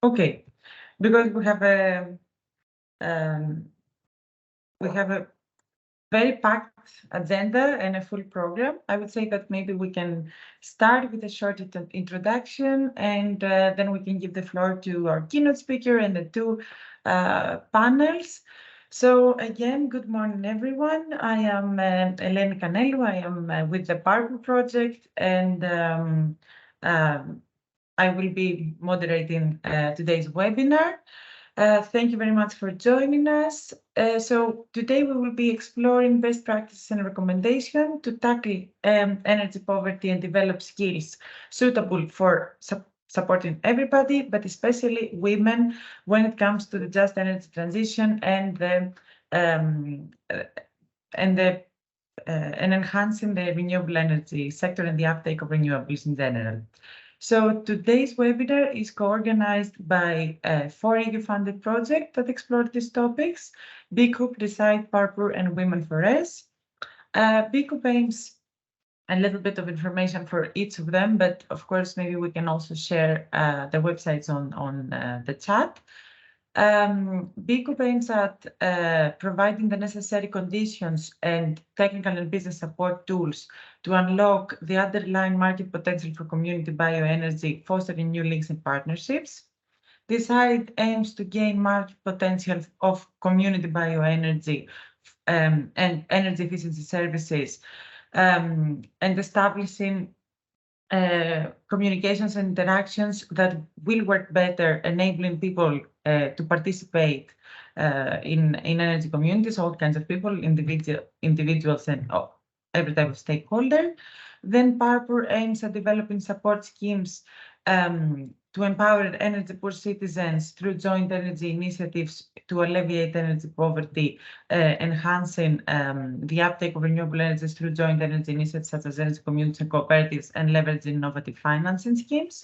Okay, because we have a very packed agenda and a full program. I would say that maybe we can start with a short introduction, and then we can give the floor to our keynote speaker and the two panels. So again, good morning, everyone. I am Eleni Canelu. I am with the POWERPOOR project, and I will be moderating today's webinar. Thank you very much for joining us. So today we will be exploring best practices and recommendations to tackle energy poverty and develop skills suitable for supporting everybody, but especially women, when it comes to the just energy transition and enhancing the renewable energy sector and the uptake of renewables in general. So today's webinar is co-organized by 4 EU-funded projects that explore these topics: BECoop, Decide, POWERPOOR, and Women4ES. BECoop aims a little bit of information for each of them, but of course, maybe we can also share the websites on the chat. BECoop aims at providing the necessary conditions and technical and business support tools to unlock the underlying market potential for community bioenergy, fostering new links and partnerships. Decide aims to gain market potential of community bioenergy and energy efficiency services, and establishing communications and interactions that will work better, enabling people to participate in energy communities, all kinds of people, individuals and every type of stakeholder. Then POWERPOOR aims at developing support schemes to empower energy poor citizens through joint energy initiatives to alleviate energy poverty, enhancing the uptake of renewable energies through joint energy initiatives such as energy communities and cooperatives, and leveraging innovative financing schemes.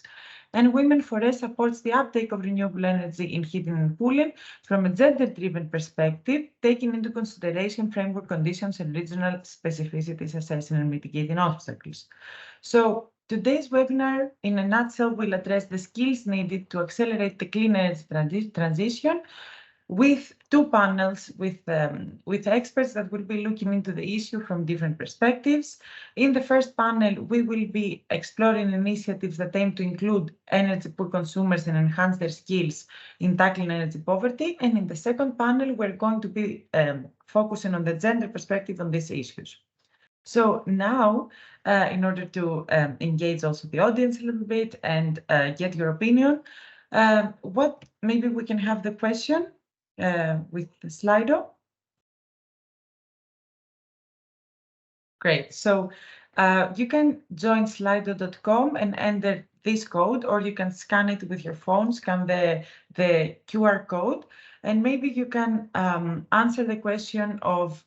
And Women4ES supports the uptake of renewable energy in heating and cooling from a gender-driven perspective, taking into consideration framework conditions and regional specificities, assessing and mitigating obstacles. So today's webinar, in a nutshell, will address the skills needed to accelerate the clean energy transition, with two panels with experts that will be looking into the issue from different perspectives. In the first panel, we will be exploring initiatives that aim to include energy poor consumers and enhance their skills in tackling energy poverty. And in the second panel, we're going to be focusing on the gender perspective on these issues. So now, in order to engage also the audience a little bit and get your opinion, maybe we can have the question with the Slido. Great. So you can join slido.com and enter this code, or you can scan it with your phone, scan the QR code, and maybe you can answer the question of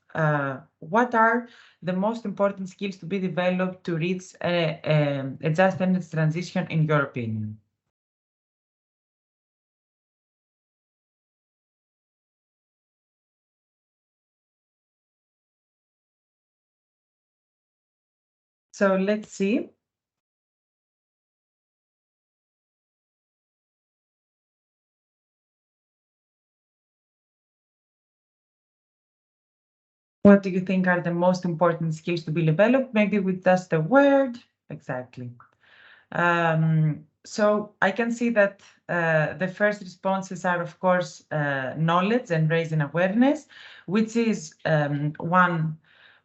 what are the most important skills to be developed to reach a just energy transition in your opinion. So let's see. What do you think are the most important skills to be developed? Maybe with just a word. Exactly. So I can see that the first responses are, of course, knowledge and raising awareness, which is one,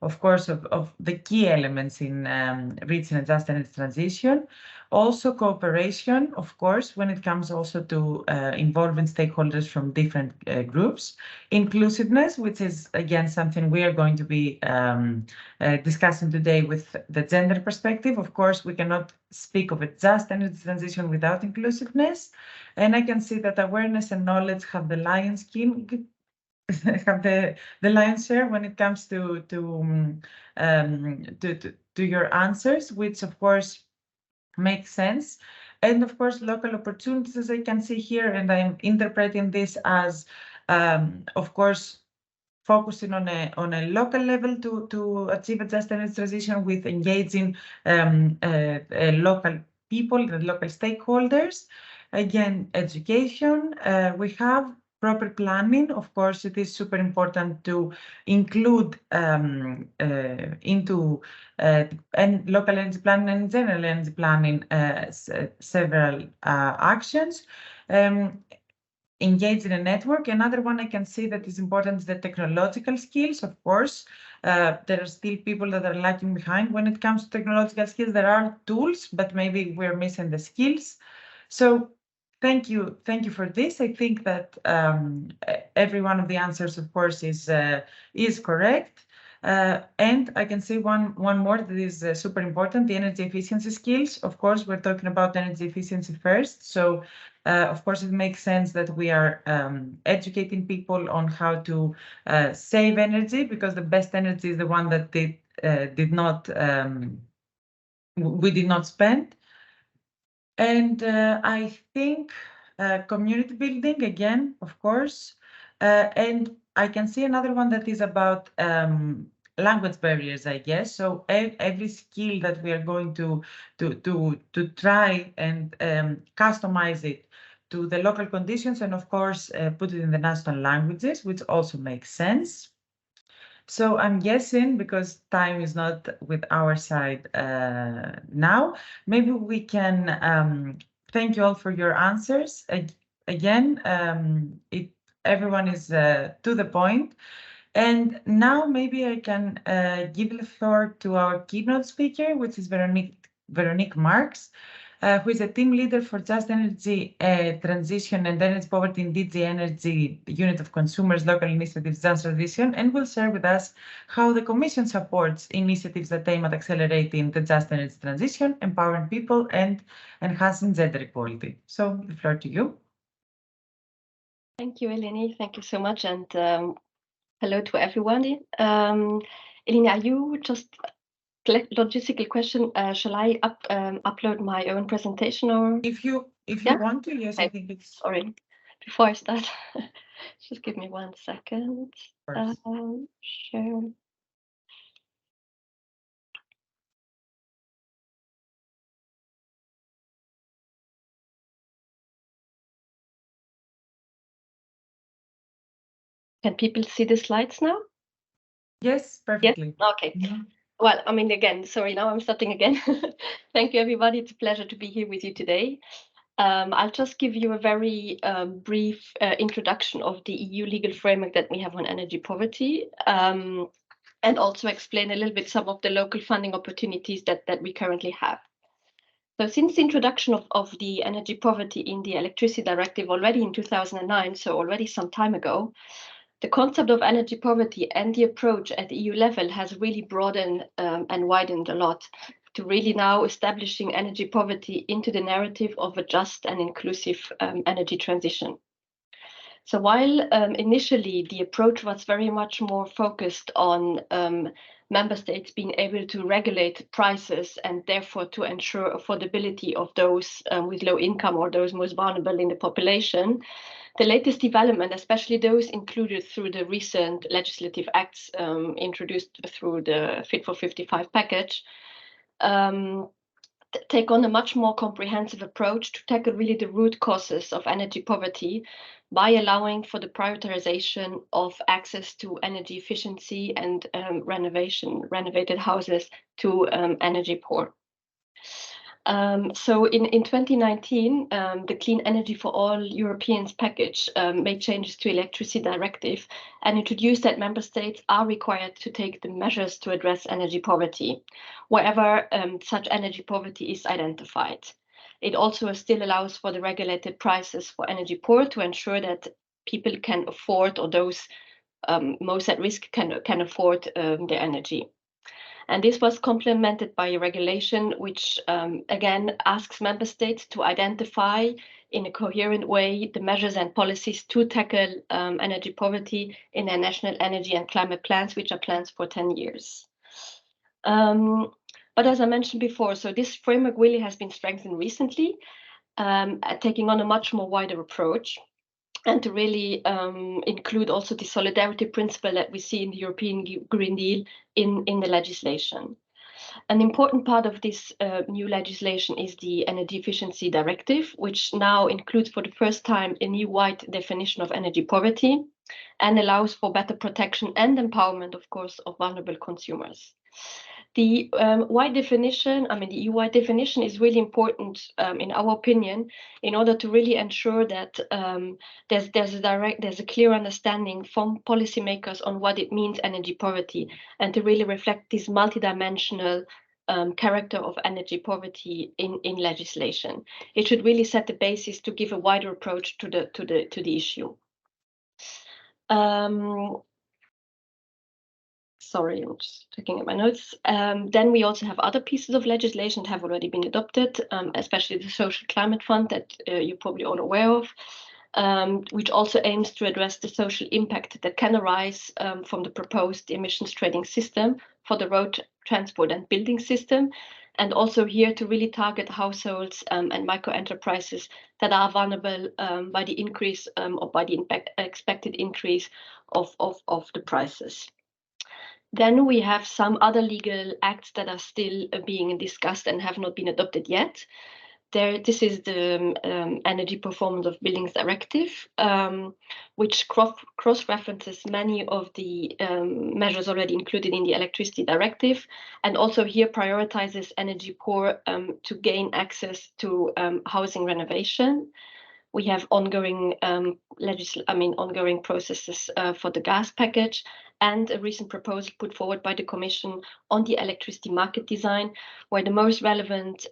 of course, of the key elements in reaching a just energy transition. Also cooperation, of course, when it comes also to involving stakeholders from different groups. Inclusiveness, which is, again, something we are going to be discussing today with the gender perspective. Of course, we cannot speak of a just energy transition without inclusiveness. And I can see that awareness and knowledge have the lion's share when it comes to your answers, which of course makes sense. And of course, local opportunities, as I can see here, and I'm interpreting this as, of course, focusing on a local level to achieve a just energy transition with engaging local people, the local stakeholders. Again, education, we have proper planning. Of course, it is super important to include into and local energy planning and general energy planning several actions. Engage in a network. Another one I can see that is important is the technological skills. Of course, there are still people that are lagging behind when it comes to technological skills. There are tools, but maybe we're missing the skills. So thank you for this. I think that every one of the answers, of course, is correct. And I can say one more that is super important, the energy efficiency skills. Of course, we're talking about energy efficiency first. So of course, it makes sense that we are educating people on how to save energy, because the best energy is the one that we did not spend. And I think community building again, of course. And I can see another one that is about language barriers, I guess. So every skill that we are going to try and customize it to the local conditions, and of course put it in the national languages, which also makes sense. So I'm guessing, because time is not with our side now, maybe we can thank you all for your answers. Again, everyone is to the point. And now maybe I can give the floor to our keynote speaker, which is Veronique Marks, who is a team leader for Just Energy Transition and Energy Poverty in DG Energy Unit of Consumers Local Initiatives Just Transition, and will share with us how the Commission supports initiatives that aim at accelerating the Just Energy Transition, empowering people, and enhancing gender equality. So the floor to you. Thank you, Eleni. Thank you so much, and hello to everyone. Eleni, are you just logistical question? Shall I upload my own presentation, or if you want to? Yes, I think it's. Sorry, before I start, just give me 1 second. Share. Can people see the slides now? Yes, perfectly. Yes? Okay. Well, I mean, again, sorry, now I'm starting again. Thank you, everybody. It's a pleasure to be here with you today. I'll just give you a very brief introduction of the EU legal framework that we have on energy poverty, and also explain a little bit some of the local funding opportunities that we currently have. So since the introduction of the energy poverty in the Electricity Directive already in 2009, so already some time ago, the concept of energy poverty and the approach at EU level has really broadened and widened a lot, to really now establishing energy poverty into the narrative of a just and inclusive energy transition. So while initially the approach was very much more focused on member states being able to regulate prices and therefore to ensure affordability of those with low income or those most vulnerable in the population, the latest development, especially those included through the recent legislative acts introduced through the Fit for 55 package, take on a much more comprehensive approach to tackle really the root causes of energy poverty by allowing for the prioritization of access to energy efficiency and renovated houses to energy poor. So in 2019, the Clean Energy for All Europeans package made changes to Electricity Directive and introduced that member states are required to take the measures to address energy poverty, wherever such energy poverty is identified. It also still allows for the regulated prices for energy poor to ensure that people can afford, or those most at risk can afford their energy. And this was complemented by a regulation which, again, asks member states to identify in a coherent way the measures and policies to tackle energy poverty in their national energy and climate plans, which are plans for 10 years. But as I mentioned before, so this framework really has been strengthened recently, taking on a much more wider approach, and to really include also the solidarity principle that we see in the European Green Deal in the legislation. An important part of this new legislation is the Energy Efficiency Directive, which now includes for the first time a new wide definition of energy poverty and allows for better protection and empowerment, of course, of vulnerable consumers. The wide definition, the EU-wide definition is really important, in our opinion, in order to really ensure that there's a clear understanding from policymakers on what it means energy poverty, and to really reflect this multidimensional character of energy poverty in legislation. It should really set the basis to give a wider approach to the issue. Sorry, I'm just checking at my notes. Then we also have other pieces of legislation that have already been adopted, especially the Social Climate Fund that you're probably all aware of, which also aims to address the social impact that can arise from the proposed emissions trading system for the road transport and building system, and also here to really target households and micro enterprises that are vulnerable by the increase or by the expected increase of the prices. Then we have some other legal acts that are still being discussed and have not been adopted yet. This is the Energy Performance of Buildings Directive, which cross-references many of the measures already included in the Electricity Directive, and also here prioritizes energy poor to gain access to housing renovation. We have ongoing ongoing processes for the gas package, and a recent proposal put forward by the Commission on the electricity market design, where the most relevant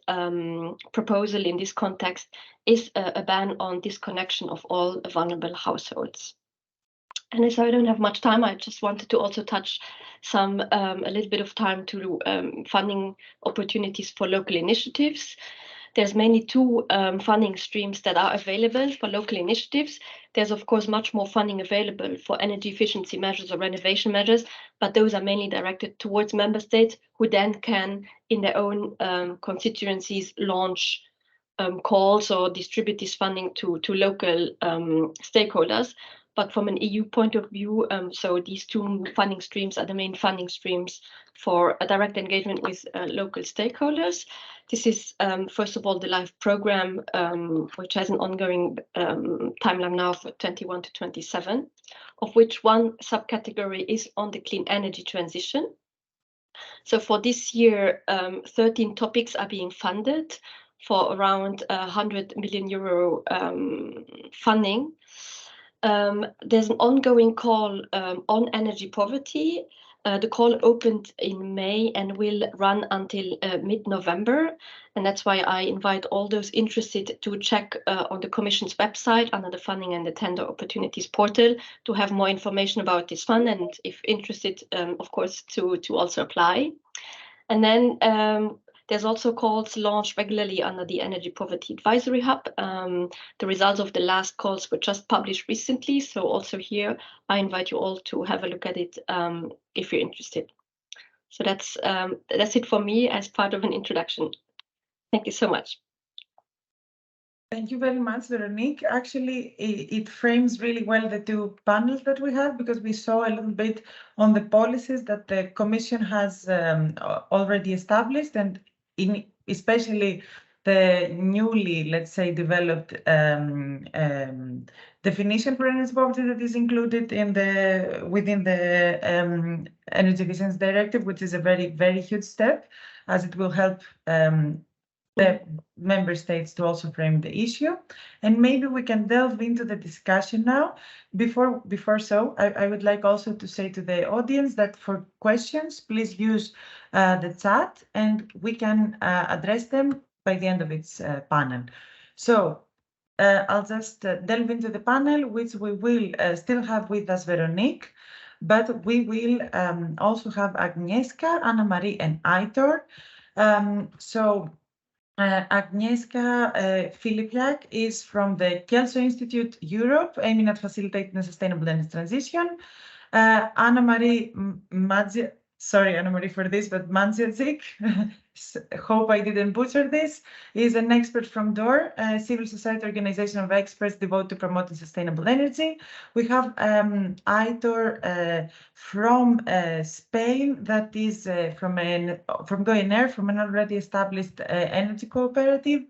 proposal in this context is a ban on disconnection of all vulnerable households. And as I don't have much time, I just wanted to also touch a little bit of time to funding opportunities for local initiatives. There's mainly two funding streams that are available for local initiatives. There's, of course, much more funding available for energy efficiency measures or renovation measures, but those are mainly directed towards member states who then can, in their own constituencies, launch calls or distribute this funding to local stakeholders. But from an EU point of view, so these two funding streams are the main funding streams for a direct engagement with local stakeholders. This is, first of all, the LIFE program, which has an ongoing timeline now for 21 to 27, of which one subcategory is on the clean energy transition. So for this year, 13 topics are being funded for around 100 million euro funding. There's an ongoing call on energy poverty. The call opened in May and will run until mid-November. And that's why I invite all those interested to check on the Commission's website under the Funding and the Tender Opportunities portal to have more information about this fund, and if interested, of course, to also apply. And then there's also calls launched regularly under the Energy Poverty Advisory Hub. The results of the last calls were just published recently, so also here I invite you all to have a look at it if you're interested. So that's it for me as part of an introduction. Thank you so much. Thank you very much, Veronique. Actually, it frames really well the two panels that we have, because we saw a little bit on the policies that the Commission has already established, and especially the newly, let's say, developed definition for energy poverty that is included within the Energy Efficiency Directive, which is a very, very huge step, as it will help the member states to also frame the issue. And maybe we can delve into the discussion now. Before so, I would like also to say to the audience that for questions, please use the chat, and we can address them by the end of its panel. So I'll just delve into the panel, which we will still have with us Veronique, but we will also have Agnieszka, Anna-Marie, and Aitor. Agnieszka Filipiak is from the Kelso Institute Europe, aiming at facilitating a sustainable energy transition. Anna-Marie sorry, Anna-Marie, for this, but Manziazik, hope I didn't butcher this, is an expert from DOOR, a civil society organization of experts devoted to promoting sustainable energy. We have Aitor from Spain, that is from GoEner, from an already established energy cooperative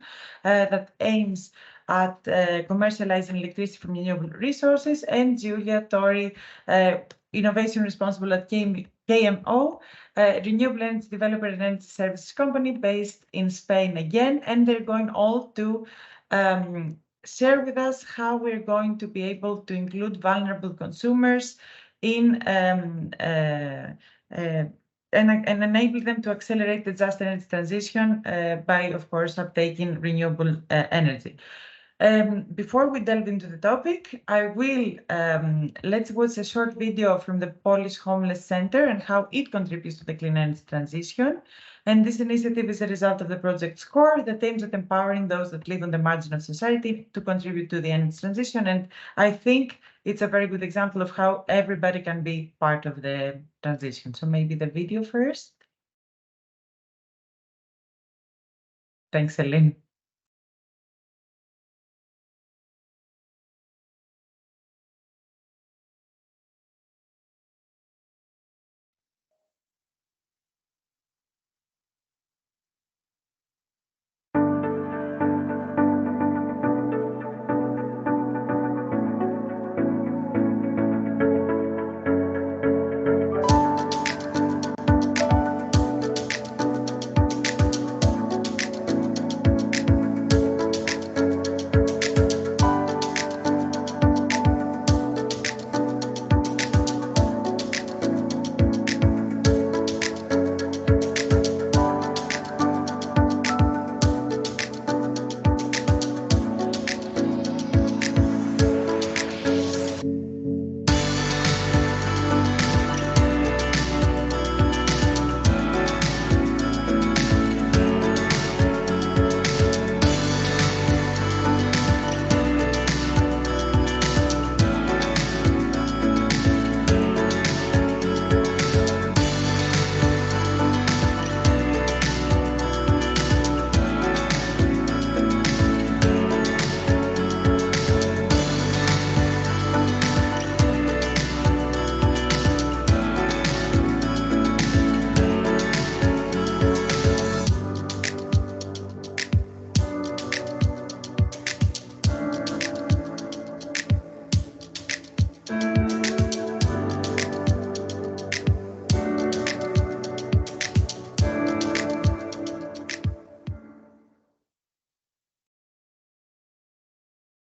that aims at commercializing electricity from renewable resources, and Julia Tori, innovation responsible at KMO, renewable energy developer and energy services company based in Spain again, and they're going all to share with us how we're going to be able to include vulnerable consumers in and enable them to accelerate the just energy transition by, of course, uptaking renewable energy. Before we delve into the topic, I will let's watch a short video from the Polish Homeless Center and how it contributes to the clean energy transition. And this initiative is a result of the project's core that aims at empowering those that live on the margin of society to contribute to the energy transition. And I think it's a very good example of how everybody can be part of the transition. So maybe the video first. Thanks, Celine.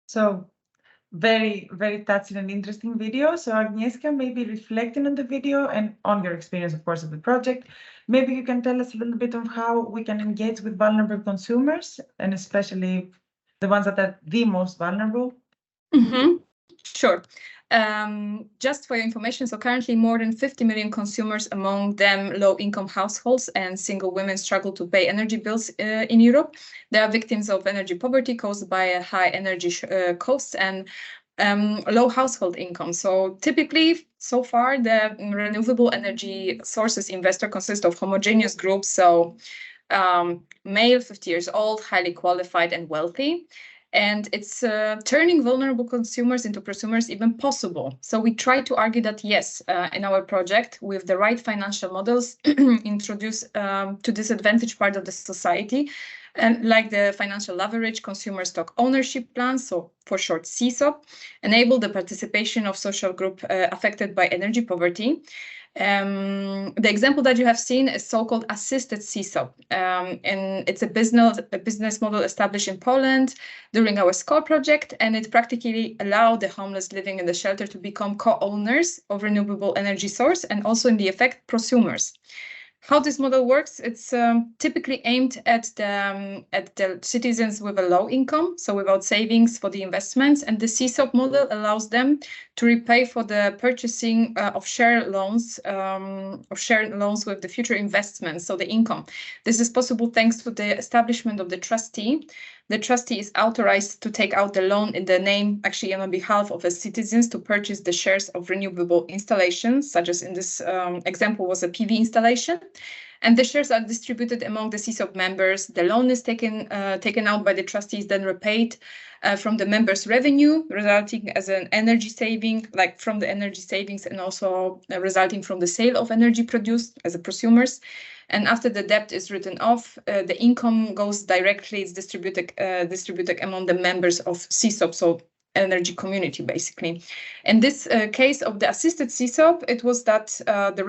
So very, very touching and interesting video. So Agnieszka, maybe reflecting on the video and on your experience, of course, of the project, maybe you can tell us a little bit on how we can engage with vulnerable consumers, and especially the ones that are the most vulnerable. Sure. Just for your information, so currently more than 50 million consumers, among them low-income households and single women, struggle to pay energy bills in Europe. They are victims of energy poverty caused by a high energy costs and low household income. So typically, so far, the renewable energy sources investor consist of homogeneous groups, so male, 50 years old, highly qualified and wealthy. And it's turning vulnerable consumers into prosumers even possible. So we try to argue that, yes, in our project, with the right financial models, introduce to disadvantaged part of the society, and like the financial leverage, consumer stock ownership plans, so for short CSOP, enable the participation of social group affected by energy poverty. The example that you have seen is so-called assisted CSOP, and it's a business model established in Poland during our SCORE project, and it practically allowed the homeless living in the shelter to become co-owners of renewable energy source and also in the effect prosumers. How this model works, it's typically aimed at the citizens with a low income, so without savings for the investments, and the CSOP model allows them to repay for the purchasing of shared loans with the future investments, so the income. This is possible thanks to the establishment of the trustee the trustee is authorized to take out the loan in the name, actually on behalf of the citizens, to purchase the shares of renewable installations, such as in this example was a PV installation. And the shares are distributed among the CSOP members. The loan is taken out by the trustees, then repaid from the members' revenue, resulting as an energy saving, like from the energy savings, and also resulting from the sale of energy produced as a prosumers. And after the debt is written off, the income goes directly, it's distributed among the members of CSOP, so energy community, basically. In this case of the assisted CSOP, it was that the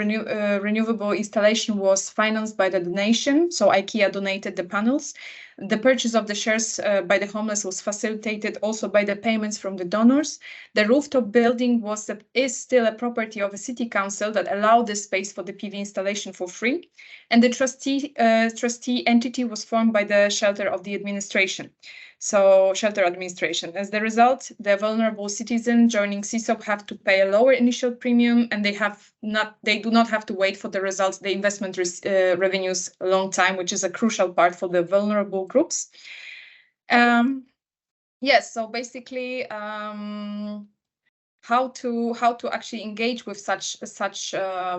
renewable installation was financed by the donation, so IKEA donated the panels. The purchase of the shares by the homeless was facilitated also by the payments from the donors. The rooftop building is still a property of a city council that allowed the space for the PV installation for free. And the trustee entity was formed by the shelter of the administration. So shelter administration. As the result, the vulnerable citizen joining CSOP have to pay a lower initial premium, and they do not have to wait for the results, the investment revenues a long time, which is a crucial part for the vulnerable groups. Yes, so basically, how to actually engage with such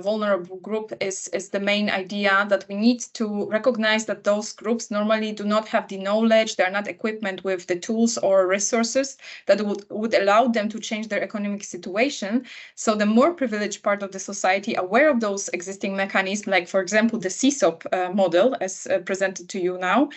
vulnerable group is the main idea, that we need to recognize that those groups normally do not have the knowledge, they're not equipped with the tools or resources that would allow them to change their economic situation. So the more privileged part of the society, aware of those existing mechanisms, like for example the CSOP model as presented to you now,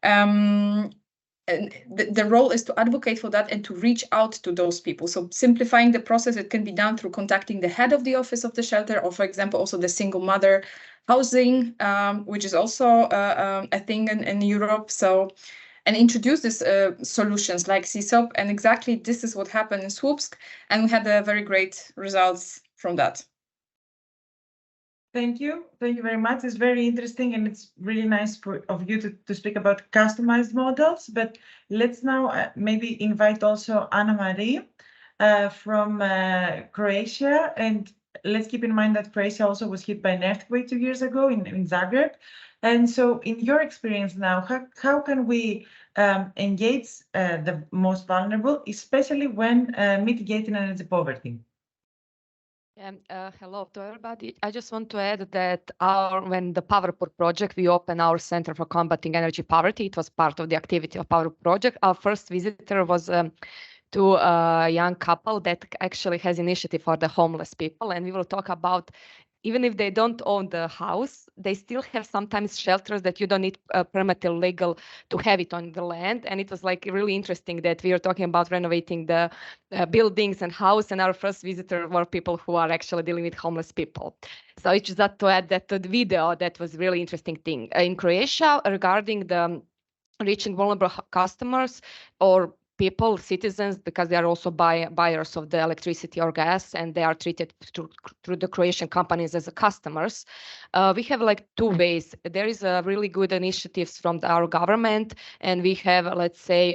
and the role is to advocate for that and to reach out to those people. So simplifying the process, it can be done through contacting the head of the office of the shelter, or for example, also the single mother housing, which is also a thing in Europe. So, and introduce these solutions like CSOP. And exactly this is what happened in Słupsk. And we had very great results from that. Thank you. Thank you very much. It's very interesting, and it's really nice of you to speak about customized models. But let's now maybe invite also Anna Marie from Croatia. And let's keep in mind that Croatia also was hit by an earthquake 2 years ago in Zagreb. And so in your experience now, how can we engage the most vulnerable, especially when mitigating energy poverty? Hello to everybody. I just want to add that when the POWERPOOR project, we opened our Center for Combating Energy Poverty. It was part of the activity of POWERPOOR project. Our first visitor was to a young couple that actually has initiative for the homeless people. And we will talk about, even if they don't own the house, they still have sometimes shelters that you don't need permit or legal to have it on the land. And it was like really interesting that we were talking about renovating the buildings and house, and our first visitor were people who are actually dealing with homeless people. So it's just to add that to the video, that was really interesting thing. In Croatia, regarding the reaching vulnerable customers or people, citizens, because they are also buyers of the electricity or gas, and they are treated through the Croatian companies as customers. We have like two ways. There is a really good initiatives from our government, and we have, let's say,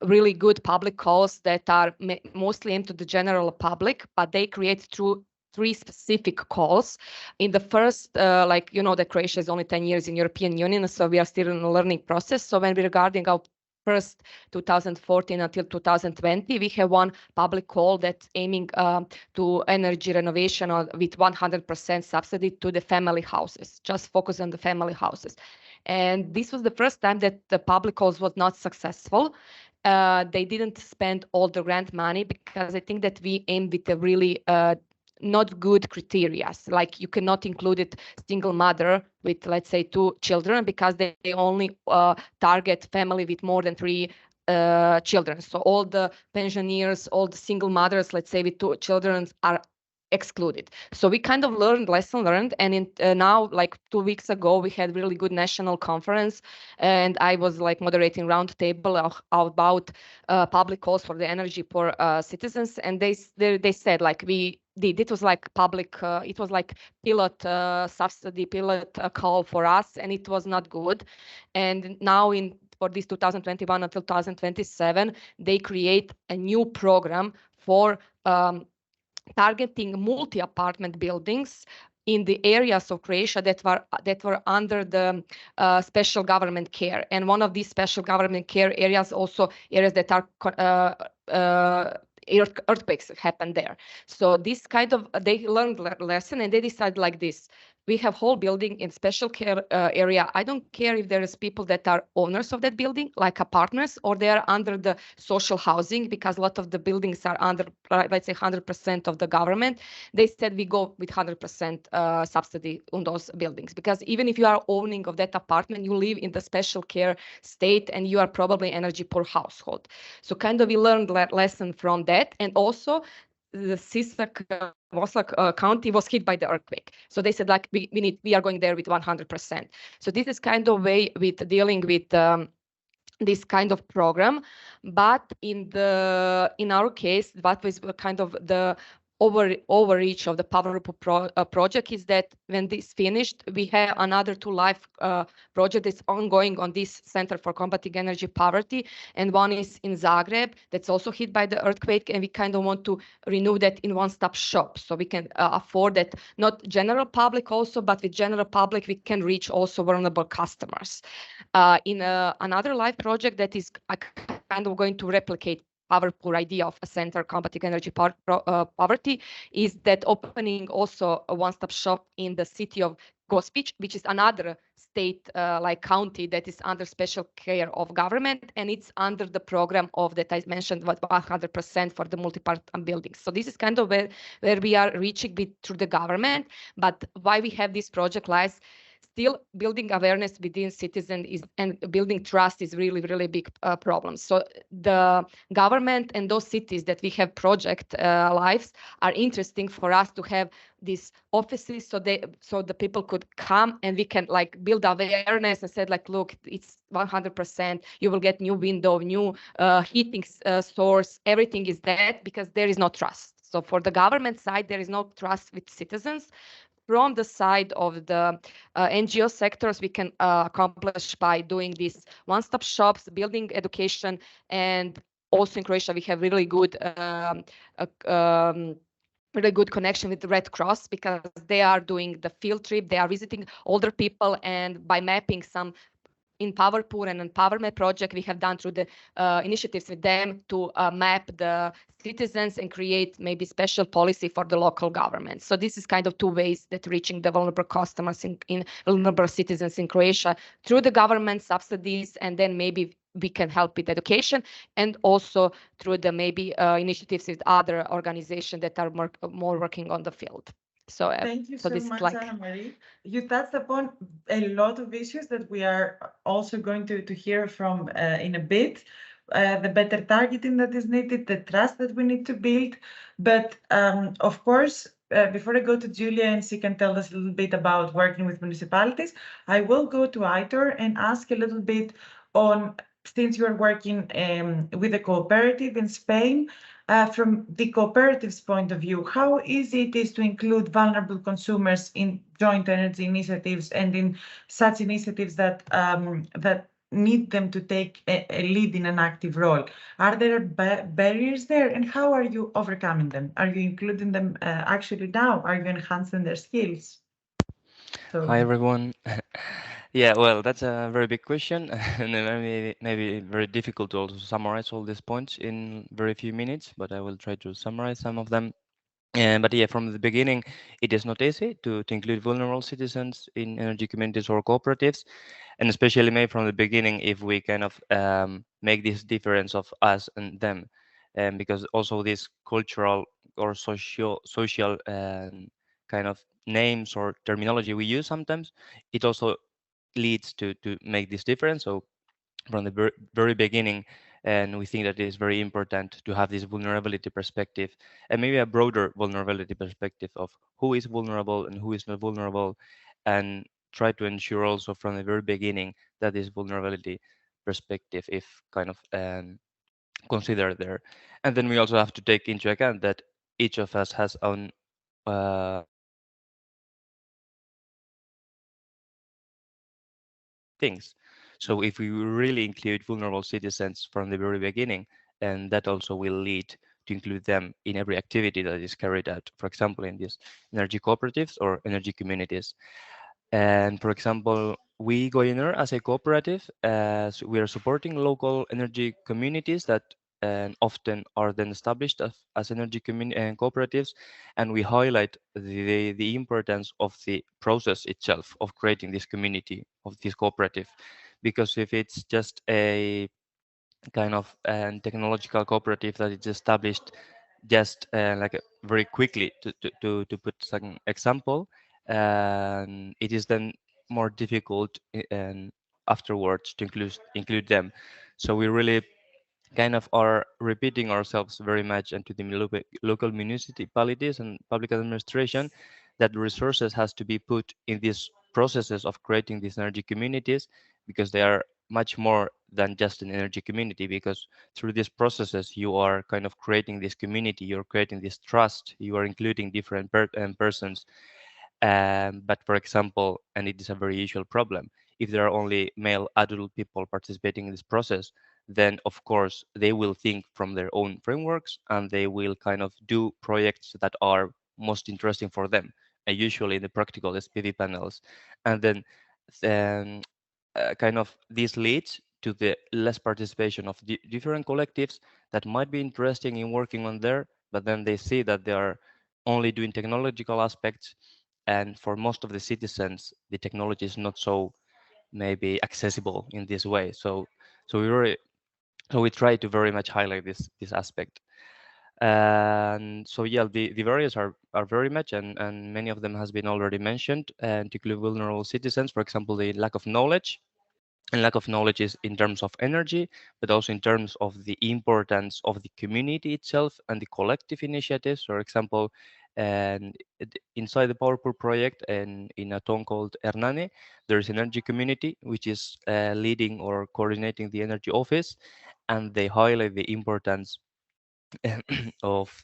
really good public calls that are mostly aimed to the general public, but they create through 3 specific calls. In the first, like, you know, that Croatia is only 10 years in European Union, so we are still in a learning process. So when we're regarding our first 2014 until 2020, we have one public call that's aiming to energy renovation with 100% subsidy to the family houses, just focus on the family houses. And this was the first time that the public calls was not successful. They didn't spend all the grant money, because I think that we aimed with a really not good criteria. Like you cannot include it single mother with, let's say, 2 children, because they only target family with more than 3 children. So all the pensioners, all the single mothers, let's say, with 2 children are excluded. So we kind of lesson learned, and now, like 2 weeks ago, we had really good national conference, and I was like moderating round table about public calls for the energy poor citizens, and they said like it was like public, it was like pilot subsidy, pilot call for us, and it was not good. And now for this 2021 until 2027, they create a new program for targeting multi-apartment buildings in the areas of Croatia that were under the special government care. And one of these special government care areas also areas that are earthquakes happen there. So this kind of, they learned lesson and they decided like this. We have whole building in special care area. I don't care if there is people that are owners of that building, like apartments, or they are under the social housing, because a lot of the buildings are under, let's say, 100% of the government. They said we go with 100% subsidy on those buildings, because even if you are owning of that apartment, you live in the special care state and you are probably energy poor household. So kind of we learned lesson from that. And also the Sisak county was hit by the earthquake. So they said like we are going there with 100%. So this is kind of way with dealing with this kind of program. But in our case, what was kind of the overreach of the POWERPOOR project is that when this finished, we have another 2 live project that's ongoing on this Center for Combating Energy Poverty, and one is in Zagreb that's also hit by the earthquake, and we kind of want to renew that in one-stop shop, so we can afford that, not general public also, but with general public we can reach also vulnerable customers. In another live project that is kind of going to replicate POWERPOOR idea of a center combating energy poverty, is that opening also a one-stop shop in the city of Gospić, which is another state like county that is under special care of government, and it's under the program of that I mentioned, 100% for the multi-part buildings. So this is kind of where we are reaching through the government. But why we have this project lies, still building awareness within citizens and building trust is really, really big problem. So the government and those cities that we have project lives are interesting for us to have these offices, so the people could come and we can like build awareness and said like, look, it's 100%. You will get new window, new heating source. Everything is that, because there is no trust. So for the government side, there is no trust with citizens. From the side of the NGO sectors, we can accomplish by doing these one-stop shops, building education, and also in Croatia we have really good connection with the Red Cross, because they are doing the field trip, they are visiting older people, and by mapping some in POWERPOOR and in PowerMed project, we have done through the initiatives with them to map the citizens and create maybe special policy for the local government. So this is kind of 2 ways that reaching the vulnerable customers in vulnerable citizens in Croatia, through the government subsidies, and then maybe we can help with education, and also through the maybe initiatives with other organizations that are more working on the field. So thank you so much, like, Anna-Marie. You touched upon a lot of issues that we are also going to hear from in a bit. The better targeting that is needed, the trust that we need to build. But of course, before I go to Julia and she can tell us a little bit about working with municipalities, I will go to Aitor and ask a little bit on, since you are working with a cooperative in Spain, from the cooperative's point of view, how easy it is to include vulnerable consumers in joint energy initiatives and in such initiatives that need them to take a lead in an active role? Are there barriers there, and how are you overcoming them? Are you including them actually now? Are you enhancing their skills? So, Hi everyone. Yeah, well, that's a very big question, and maybe very difficult to also summarize all these points in very few minutes, but I will try to summarize some of them. But yeah, from the beginning, it is not easy to include vulnerable citizens in energy communities or cooperatives, and especially maybe from the beginning if we kind of make this difference of us and them, because also this cultural or social kind of names or terminology we use sometimes, it also leads to make this difference. So from the very beginning, and we think that it is very important to have this vulnerability perspective, and maybe a broader vulnerability perspective of who is vulnerable and who is not vulnerable, and try to ensure also from the very beginning that this vulnerability perspective is kind of considered there. And then we also have to take into account that each of us has own things. So if we really include vulnerable citizens from the very beginning, and that also will lead to include them in every activity that is carried out, for example, in these energy cooperatives or energy communities. And for example, we Goiner as a cooperative, so we are supporting local energy communities that often are then established as energy cooperatives, and we highlight the importance of the process itself of creating this community of this cooperative, because if it's just a kind of technological cooperative that is established just very quickly to put some example, and it is then more difficult and afterwards to include them. So we really kind of are repeating ourselves very much into the local municipalities and public administration that resources has to be put in these processes of creating these energy communities, because they are much more than just an energy community, because through these processes you are kind of creating this community, you're creating this trust, you are including different persons. But for example, and it is a very usual problem, if there are only male adult people participating in this process, then of course they will think from their own frameworks and they will kind of do projects that are most interesting for them, and usually the practical SPV panels. And then kind of this leads to the less participation of different collectives that might be interesting in working on there, but then they see that they are only doing technological aspects, and for most of the citizens the technology is not so maybe accessible in this way. So we try to very much highlight this aspect. And so yeah, the barriers are very much, and many of them has been already mentioned, and to include vulnerable citizens, for example, the lack of knowledge. And lack of knowledge is in terms of energy, but also in terms of the importance of the community itself and the collective initiatives. For example, and inside the POWERPOOR project and in a town called Hernani, there is an energy community which is leading or coordinating the energy office, and they highlight the importance of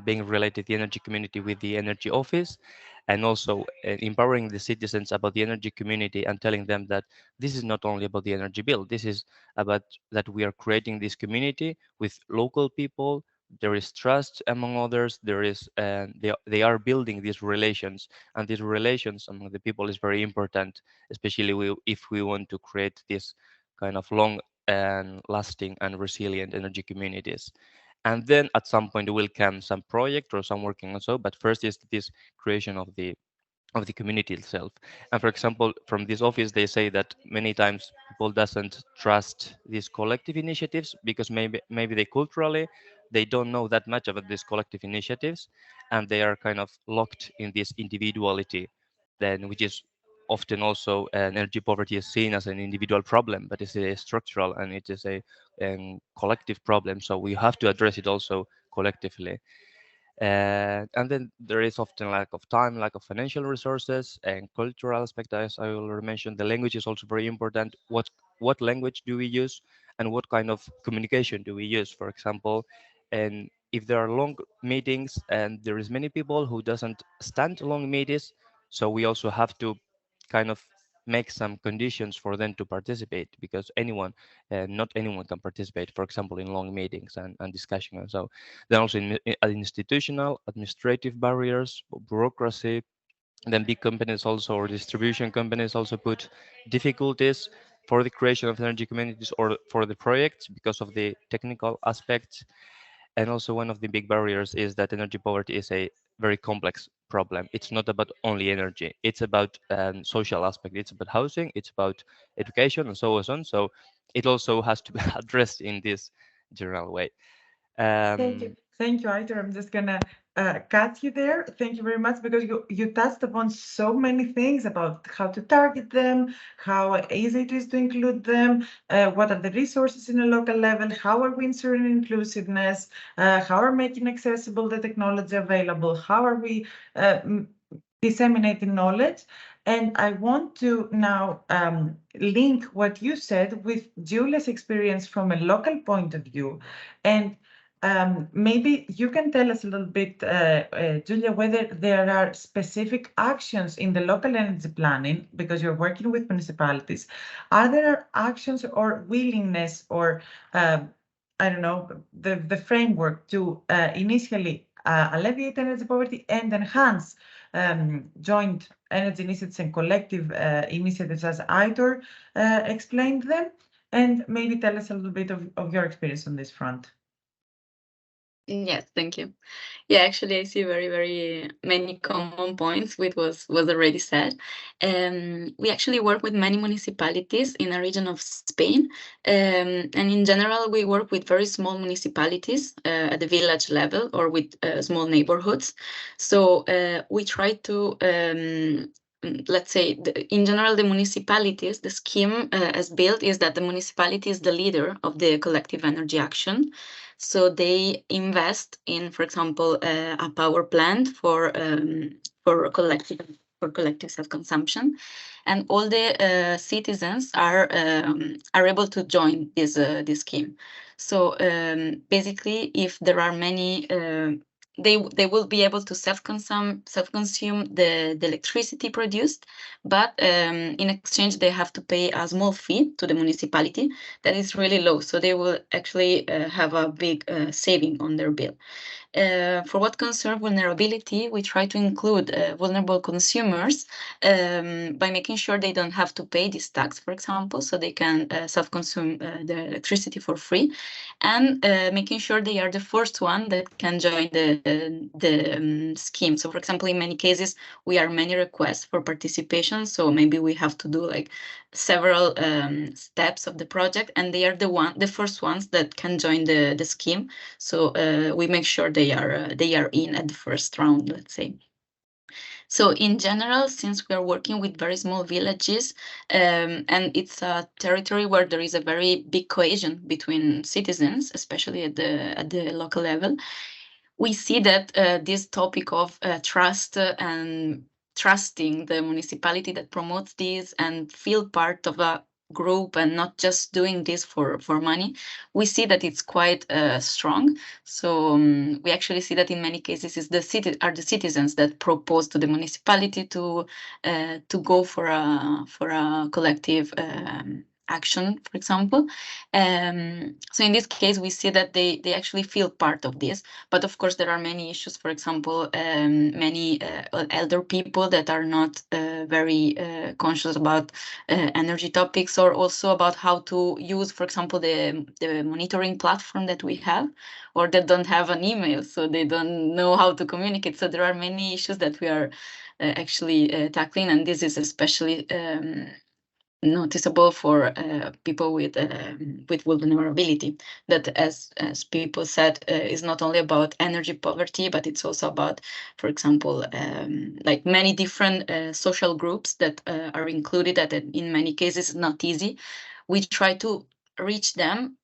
being related to the energy community with the energy office, and also empowering the citizens about the energy community and telling them that this is not only about the energy bill, this is about that we are creating this community with local people. There is trust among others, there is they are building these relations, and these relations among the people is very important, especially if we want to create this kind of long and lasting and resilient energy communities. And then at some point will come some project or some working on so, but first is this creation of the community itself. And for example, from this office they say that many times people doesn't trust these collective initiatives because maybe they culturally they don't know that much about these collective initiatives, and they are kind of locked in this individuality, then which is often also energy poverty is seen as an individual problem, but it's a structural and it is a collective problem. So we have to address it also collectively. And then there is often lack of time, lack of financial resources, and cultural aspect. As I already mentioned, the language is also very important. What language do we use, and what kind of communication do we use? For example, and if there are long meetings and there is many people who doesn't stand long meetings, so we also have to kind of make some conditions for them to participate, because not anyone can participate, for example, in long meetings and discussion. And so then also in institutional, administrative barriers, bureaucracy, then big companies also, or distribution companies also put difficulties for the creation of energy communities or for the projects because of the technical aspects. And also one of the big barriers is that energy poverty is a very complex problem. It's not about only energy. It's about social aspect. It's about housing. It's about education and so on. So it also has to be addressed in this general way. Thank you, Aitor. I'm just gonna cut you there. Thank you very much, because you touched upon so many things about how to target them, how easy it is to include them, what are the resources in a local level, how are we ensuring inclusiveness, how are making accessible the technology available, how are we disseminating knowledge. And I want to now link what you said with Julia's experience from a local point of view. And maybe you can tell us a little bit, Julia, whether there are specific actions in the local energy planning, because you're working with municipalities. Are there actions or willingness or I don't know, the framework to initially alleviate energy poverty and enhance joint energy initiatives and collective initiatives as Aitor explained them, and maybe tell us a little bit of your experience on this front. Yes, thank you. Yeah, actually, I see very many common points with was already said. We actually work with many municipalities in a region of Spain, and in general, we work with very small municipalities at the village level or with small neighborhoods. So we try to let's say, in general, the municipalities, the scheme as built is that the municipality is the leader of the collective energy action. So they invest in, for example, a power plant for collective self-consumption, and all the citizens are able to join this scheme. So basically, if there are many, they will be able to self-consume the electricity produced, but in exchange they have to pay a small fee to the municipality that is really low. So they will actually have a big saving on their bill. For what concerns vulnerability, we try to include vulnerable consumers by making sure they don't have to pay this tax, for example, so they can self-consume the electricity for free, and making sure they are the first one that can join the scheme. So, for example, in many cases, we are many requests for participation, so maybe we have to do like several steps of the project, and they are the first ones that can join the scheme. So we make sure they are in at the first round, let's say. So in general, since we are working with very small villages, and it's a territory where there is a very big cohesion between citizens, especially at the local level, we see that this topic of trust and trusting the municipality that promotes this and feel part of a group and not just doing this for money, we see that it's quite strong. So we actually see that in many cases it's the citizens that propose to the municipality to go for a collective action, for example. So in this case, we see that they actually feel part of this. But of course, there are many issues. For example, many elder people that are not very conscious about energy topics, or also about how to use, for example, the monitoring platform that we have, or that don't have an email, so they don't know how to communicate. So there are many issues that we are actually tackling, and this is especially noticeable for people with vulnerability. That, as people said, is not only about energy poverty, but it's also about, for example, like many different social groups that are included. That in many cases is not easy. We try to reach them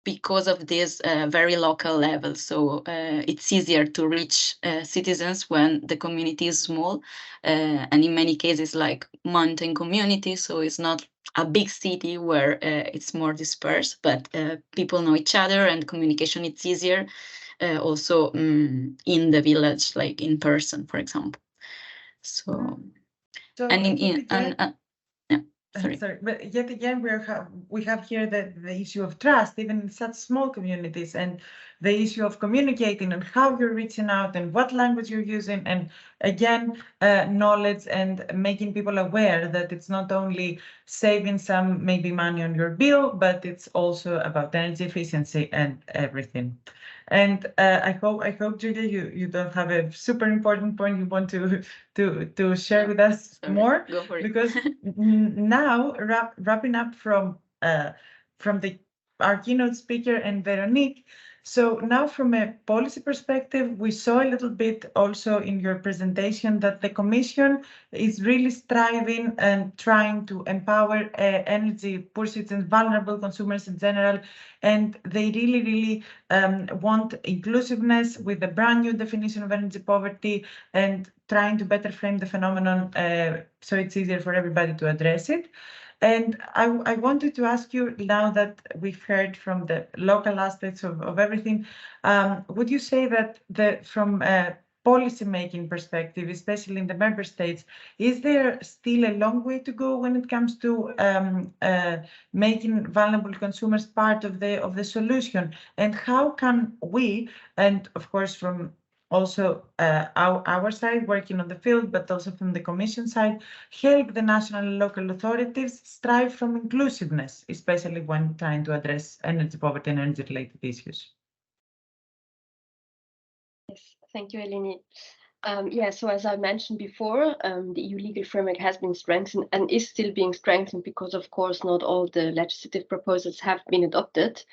because of this very local level. So it's easier to reach citizens when the community is small, and in many cases like mountain communities. So it's not a big city where it's more dispersed, but people know each other and communication it's easier. Also in the village, like in person, for example. So and Sorry, but yet again, we have here the issue of trust, even in such small communities, and the issue of communicating and how you're reaching out and what language you're using, and again, knowledge and making people aware that it's not only saving some maybe money on your bill, but it's also about energy efficiency and everything. And I hope, Julia, you don't have a super important point you want to share with us more, because now wrapping up from our keynote speaker and Veronique. So now from a policy perspective, we saw a little bit also in your presentation that the Commission is really striving and trying to empower energy poor citizens, vulnerable consumers in general, and they really want inclusiveness with a brand new definition of energy poverty and trying to better frame the phenomenon so it's easier for everybody to address it. And I wanted to ask you, now that we've heard from the local aspects of everything, would you say that from a policy-making perspective, especially in the member states, is there still a long way to go when it comes to making vulnerable consumers part of the solution? And how can we, and of course from also our side working on the field, but also from the Commission side, help the national and local authorities strive from inclusiveness, especially when trying to address energy poverty and energy-related issues? Yes, thank you, Eleni. Yeah, so as I mentioned before, the EU legal framework has been strengthened and is still being strengthened because, of course, not all the legislative proposals have been adopted.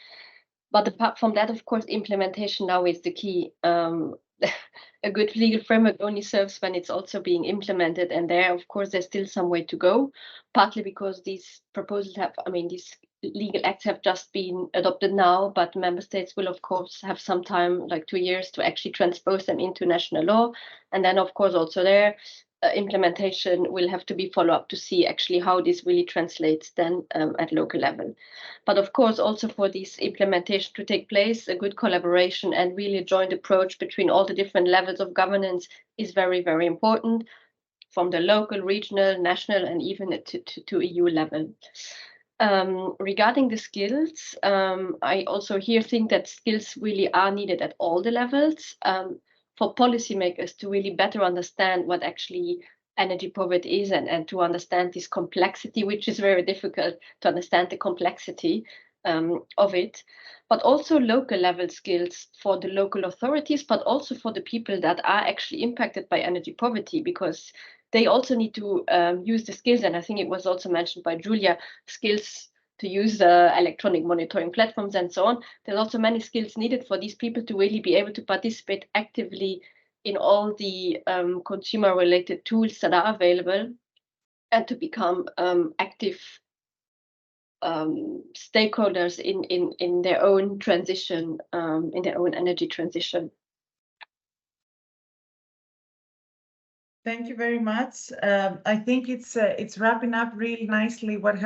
But apart from that, of course, implementation now is the key. A good legal framework only serves when it's also being implemented. And there, of course, there's still some way to go, partly because these proposals have, these legal acts have just been adopted now, but member states will, of course, have some time, like 2 years, to actually transpose them into national law. And then, of course, also there, implementation will have to be followed up to see actually how this really translates then at local level. But of course, also for this implementation to take place, a good collaboration and really a joint approach between all the different levels of governance is very, very important, from the local, regional, national, and even to EU level. Regarding the skills, I also here think that skills really are needed at all the levels for policymakers to really better understand what actually energy poverty is and to understand this complexity, which is very difficult to understand the complexity of it, but also local level skills for the local authorities, but also for the people that are actually impacted by energy poverty, because they also need to use the skills. And I think it was also mentioned by Julia, skills to use electronic monitoring platforms and so on. There's also many skills needed for these people to really be able to participate actively in all the consumer-related tools that are available and to become active stakeholders in their own transition, in their own energy transition. Thank you very much. I think it's wrapping up really nicely what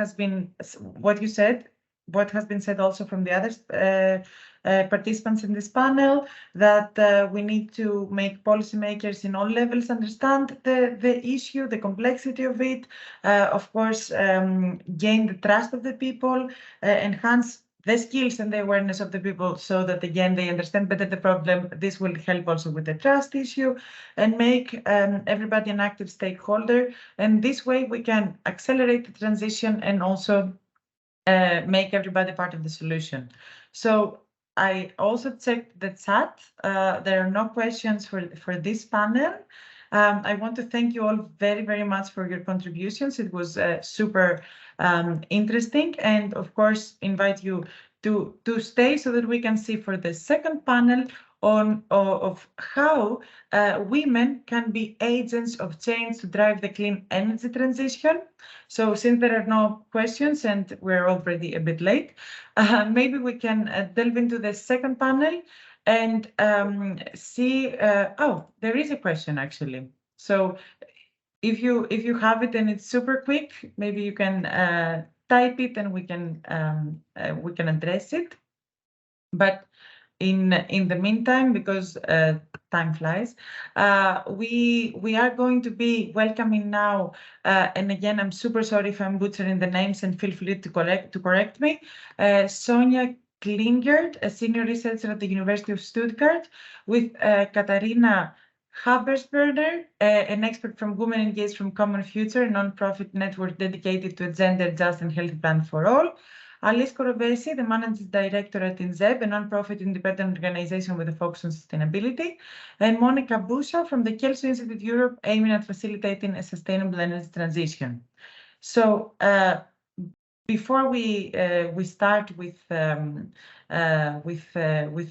you said, what has been said also from the other participants in this panel, that we need to make policymakers in all levels understand the issue, the complexity of it, of course, gain the trust of the people, enhance the skills and the awareness of the people so that, again, they understand better the problem. This will help also with the trust issue and make everybody an active stakeholder. And this way we can accelerate the transition and also make everybody part of the solution. So I also checked the chat. There are no questions for this panel. I want to thank you all very, very much for your contributions. It was super interesting, and of course invite you to stay so that we can see for the second panel of how women can be agents of change to drive the clean energy transition. So since there are no questions and we're already a bit late, maybe we can delve into the second panel and see. Oh, there is a question actually. So if you have it and it's super quick, maybe you can type it and we can address it. But in the meantime, because time flies, we are going to be welcoming now, and again, I'm super sorry if I'm butchering the names, and feel free to correct me. Sonja Klingert, a senior researcher at the University of Stuttgart, with Katharina Habersperner, an expert from Women Engaged from Common Future, a non-profit network dedicated to a gender just and healthy planet for all. Alice Korovesi, the managing director at INZEB, a non-profit independent organization with a focus on sustainability, and Monica Busha from the Kelso Institute Europe, aiming at facilitating a sustainable energy transition. So before we start with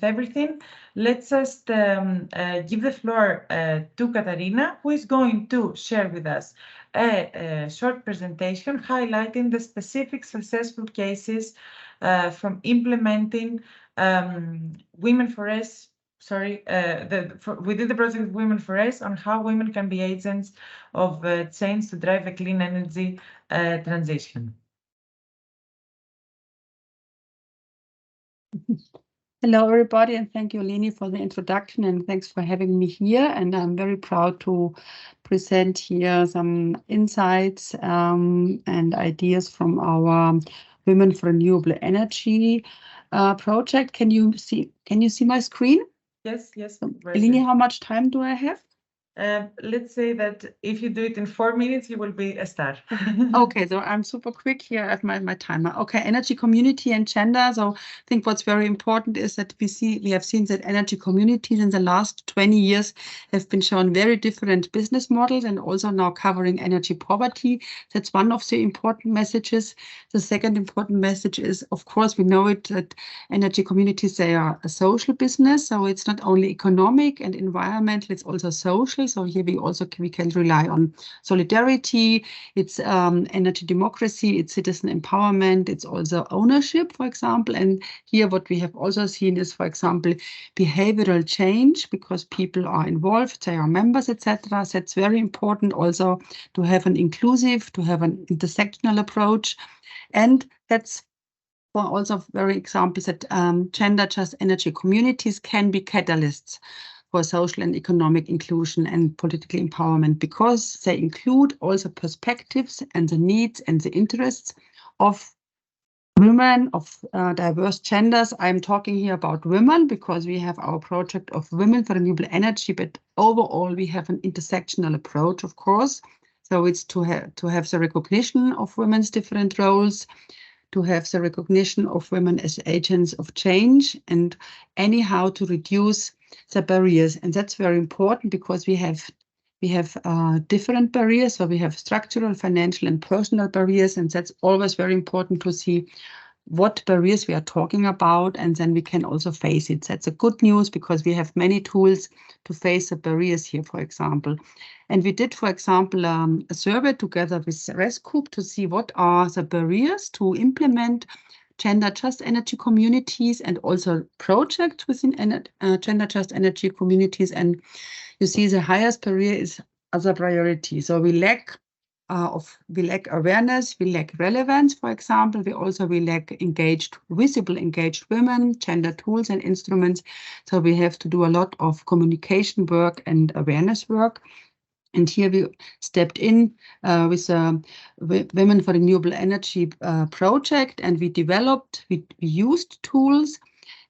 everything, let's just give the floor to Katharina, who is going to share with us a short presentation highlighting the specific successful cases from implementing Women4RES. Within the project Women4RES on how women can be agents of change to drive a clean energy transition. Hello, everybody, and thank you, Leni, for the introduction, and thanks for having me here. And I'm very proud to present here some insights and ideas from our Women for Renewable Energy project. Can you see my screen? Yes, yes. Leni, how much time do I have? Let's say that if you do it in 4 minutes, you will be a star. Okay, so I'm super quick here at my timer. Okay, energy community and gender. So I think what's very important is that we have seen that energy communities in the last 20 years have been shown very different business models and also now covering energy poverty. That's one of the important messages. The second important message is, of course, we know it that energy communities, they are a social business. So it's not only economic and environmental, it's also social. So here we can rely on solidarity. It's energy democracy, it's citizen empowerment, it's also ownership, for example. And here what we have also seen is, for example, behavioral change, because people are involved, they are members, etc. So it's very important also to have an inclusive, to have an intersectional approach. And that's for also very examples that gender just energy communities can be catalysts for social and economic inclusion and political empowerment, because they include also perspectives and the needs and the interests of women, of diverse genders. I'm talking here about women because we have our project of Women for Renewable Energy, but overall we have an intersectional approach, of course. So it's to have the recognition of women's different roles, to have the recognition of women as agents of change, and anyhow to reduce the barriers. And that's very important because we have different barriers. So we have structural, financial, and personal barriers, and that's always very important to see what barriers we are talking about, and then we can also face it. That's a good news because we have many tools to face the barriers here, for example. And we did, for example, a survey together with BECoop to see what are the barriers to implement gender just energy communities and also projects within gender just energy communities. And you see the highest barrier is other priority. So we lack awareness, we lack relevance, for example. We lack visible engaged women, gender tools and instruments. So we have to do a lot of communication work and awareness work. And here we stepped in with Women for Renewable Energy project, and we used tools.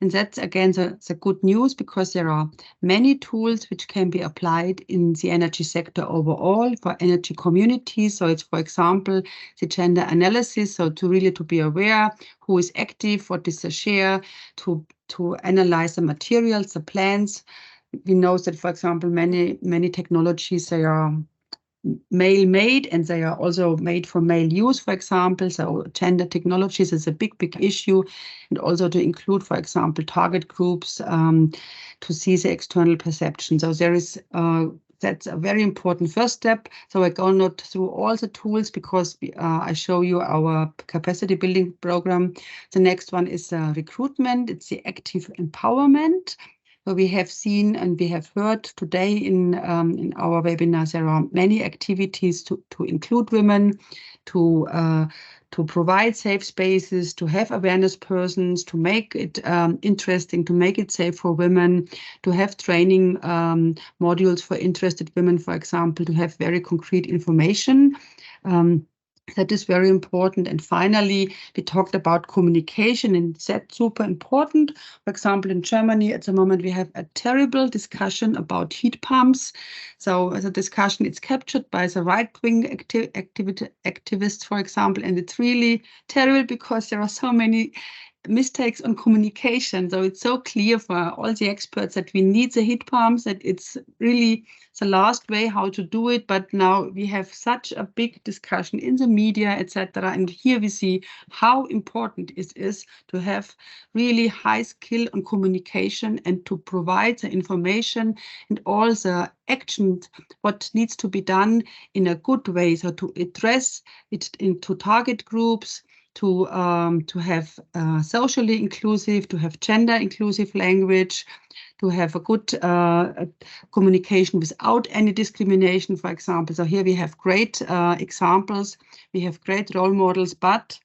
And that's, again, the good news, because there are many tools which can be applied in the energy sector overall for energy communities. So it's, for example, the gender analysis, so to be aware who is active, what is the share, to analyze the materials, the plans. We know that, for example, many technologies, they are male-made and they are also made for male use, for example. So gender technologies is a big issue, and also to include, for example, target groups to see the external perception. So there is that's a very important first step. So I go not through all the tools because I show you our capacity building program. The next one is recruitment. It's the active empowerment. So we have seen and we have heard today in our webinars, there are many activities to include women, to provide safe spaces, to have awareness persons, to make it interesting, to make it safe for women, to have training modules for interested women, for example, to have very concrete information. That is very important. And finally, we talked about communication, and that's super important. For example, in Germany at the moment, we have a terrible discussion about heat pumps. So the discussion is captured by the right-wing activists, for example, and it's really terrible because there are so many mistakes on communication. So it's so clear for all the experts that we need the heat pumps, that it's really the last way how to do it. But now we have such a big discussion in the media, etc. And here we see how important it is to have really high skill on communication and to provide the information and all the actions, what needs to be done in a good way. So to address it into target groups, to have socially inclusive, to have gender inclusive language, to have a good communication without any discrimination, for example. So here we have great examples, we have great role models, but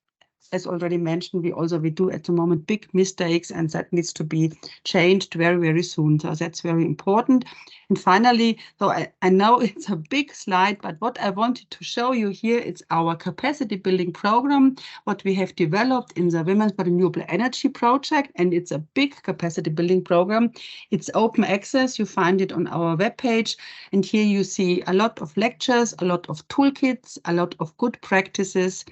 as already mentioned, we do at the moment big mistakes, and that needs to be changed very, very soon. So that's very important. And finally, so I know it's a big slide, but what I wanted to show you here, it's our capacity building program, what we have developed in the Women for Renewable Energy project. And it's a big capacity building program. It's open access. You find it on our webpage. And here you see a lot of lectures, a lot of toolkits, a lot of good practices,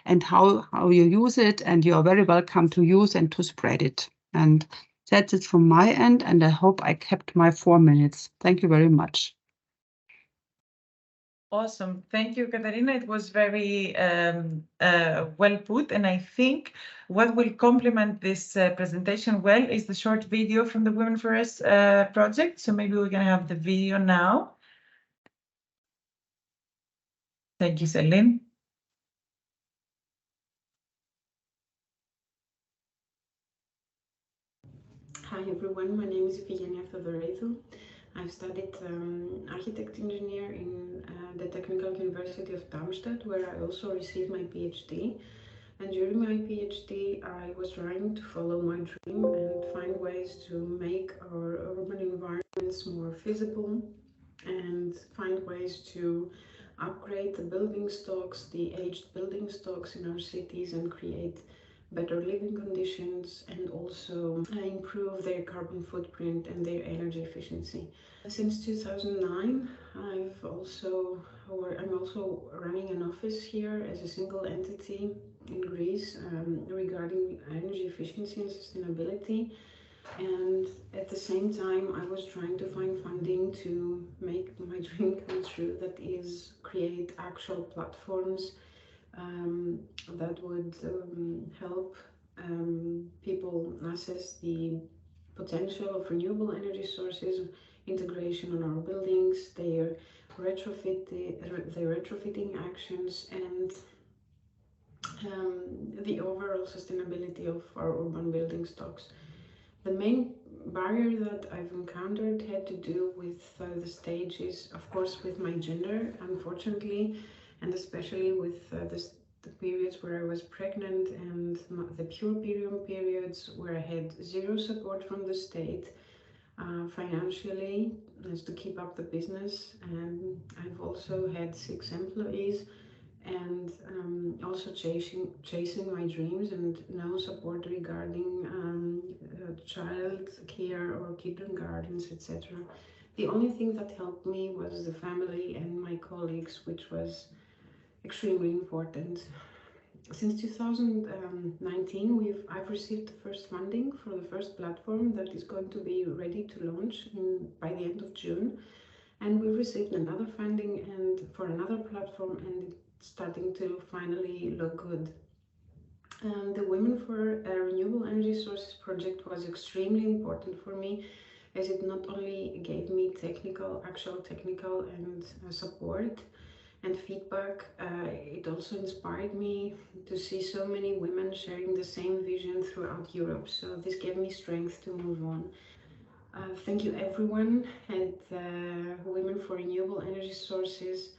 and how you use it. And you are very welcome to use and to spread it. And that's it from my end, and I hope I kept my 4 minutes. Thank you very much. Awesome. Thank you, Katharina. It was very well put. And I think what will complement this presentation well is the short video from the Women4RES project. So maybe we can have the video now. Thank you, Celine. Hi everyone, my name is Eugenia Theodoretou. I've studied architect engineer in the Technical University of Darmstadt, where I also received my PhD. And during my PhD, I was trying to follow my dream and find ways to make our urban environments more feasible and find ways to upgrade the building stocks, the aged building stocks in our cities, and create better living conditions, and also improve their carbon footprint and their energy efficiency. Since 2009, I'm also running an office here as a single entity in Greece regarding energy efficiency and sustainability. And at the same time, I was trying to find funding to make my dream come true, that is, create actual platforms that would help people assess the potential of renewable energy sources, integration on our buildings, their retrofitting actions, and the overall sustainability of our urban building stocks. The main barrier that I've encountered had to do with the stages, of course, with my gender, unfortunately, and especially with the periods where I was pregnant and the puerperium periods where I had zero support from the state financially as to keep up the business. And I've also had 6 employees, and also chasing my dreams, and no support regarding child care or kindergartens, etc. The only thing that helped me was the family and my colleagues, which was extremely important. Since 2019, I've received the first funding for the first platform that is going to be ready to launch by the end of June, and we received another funding and for another platform, and it's starting to finally look good. The Women for Renewable Energy Sources project was extremely important for me, as it not only gave me actual technical and support and feedback, it also inspired me to see so many women sharing the same vision throughout Europe. So this gave me strength to move on. Thank you everyone at Women for Renewable Energy Sources.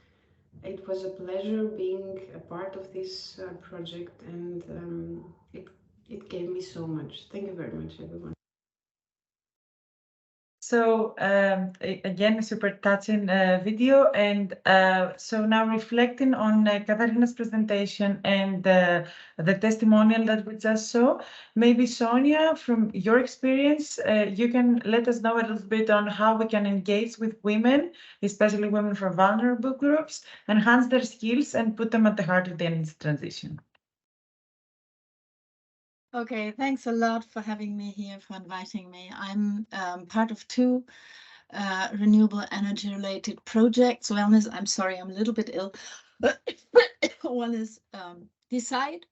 It was a pleasure being a part of this project, and it gave me so much. Thank you very much, everyone. So again, a super touching video. And so now reflecting on Katharina's presentation and the testimonial that we just saw, maybe Sonia, from your experience, you can let us know a little bit on how we can engage with women, especially women from vulnerable groups, enhance their skills and put them at the heart of the energy transition. Okay, thanks a lot for having me here, for inviting me. I'm part of 2 renewable energy related projects. One is, I'm sorry, I'm a little bit ill. One is Decide,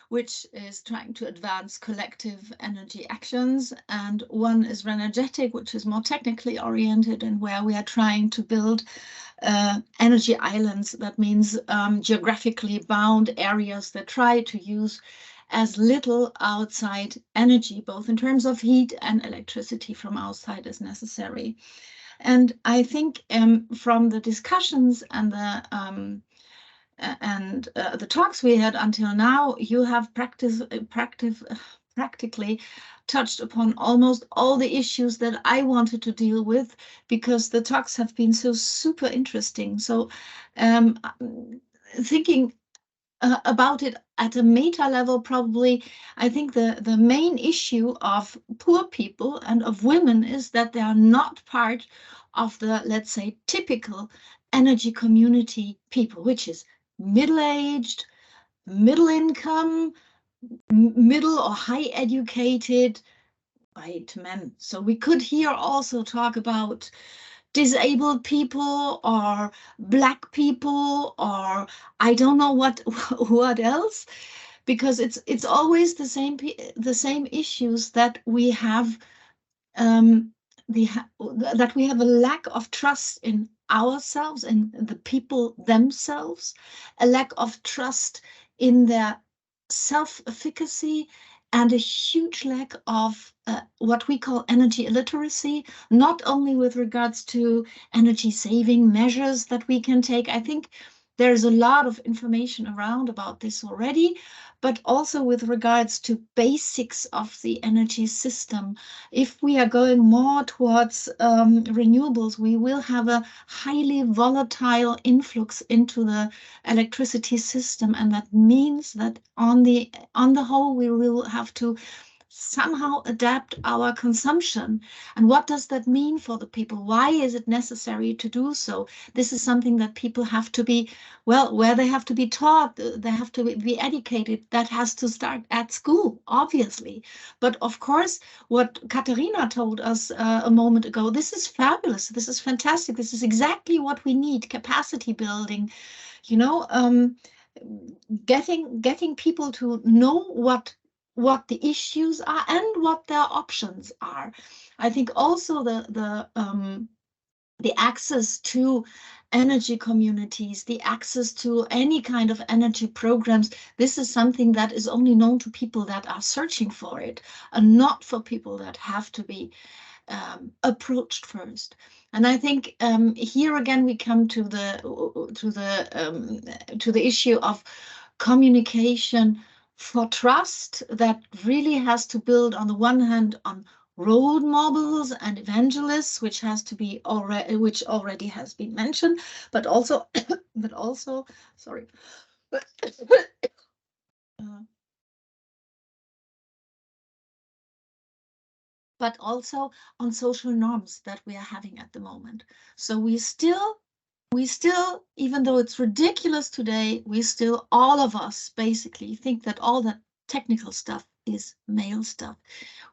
which is trying to advance collective energy actions. And one is Renergetic, which is more technically oriented and where we are trying to build energy islands. That means geographically bound areas that try to use as little outside energy, both in terms of heat and electricity from outside, as necessary. And I think from the discussions and the and the talks we had until now, you have practically touched upon almost all the issues that I wanted to deal with, because the talks have been so super interesting. So thinking about it at a meta level, probably, I think the main issue of poor people and of women is that they are not part of the, let's say, typical energy community people, which is middle-aged, middle income, middle or high educated white men. So we could here also talk about disabled people or Black people, or I don't know what else, because it's always the same issues that we have, that we have a lack of trust in ourselves and the people themselves, a lack of trust in their self-efficacy, and a huge lack of what we call energy illiteracy, not only with regards to energy saving measures that we can take. I think there's a lot of information around about this already, but also with regards to basics of the energy system. If we are going more towards renewables, we will have a highly volatile influx into the electricity system, and that means that on the whole we will have to somehow adapt our consumption. And what does that mean for the people? Why is it necessary to do so? This is something that people have to be, well, where they have to be taught, they have to be educated. That has to start at school, obviously. But of course, what Katharina told us a moment ago, this is fabulous. This is fantastic. This is exactly what we need, capacity building, you know, getting people to know what the issues are and what their options are. I think also the access to energy communities, the access to any kind of energy programs, this is something that is only known to people that are searching for it, and not for people that have to be approached first. And I think here again we come to the issue of communication for trust, that really has to build on the one hand on role models and evangelists, which already has been mentioned, but also sorry. But also on social norms that we are having at the moment. So we still, even though it's ridiculous today, we still, all of us basically think that all that technical stuff is male stuff.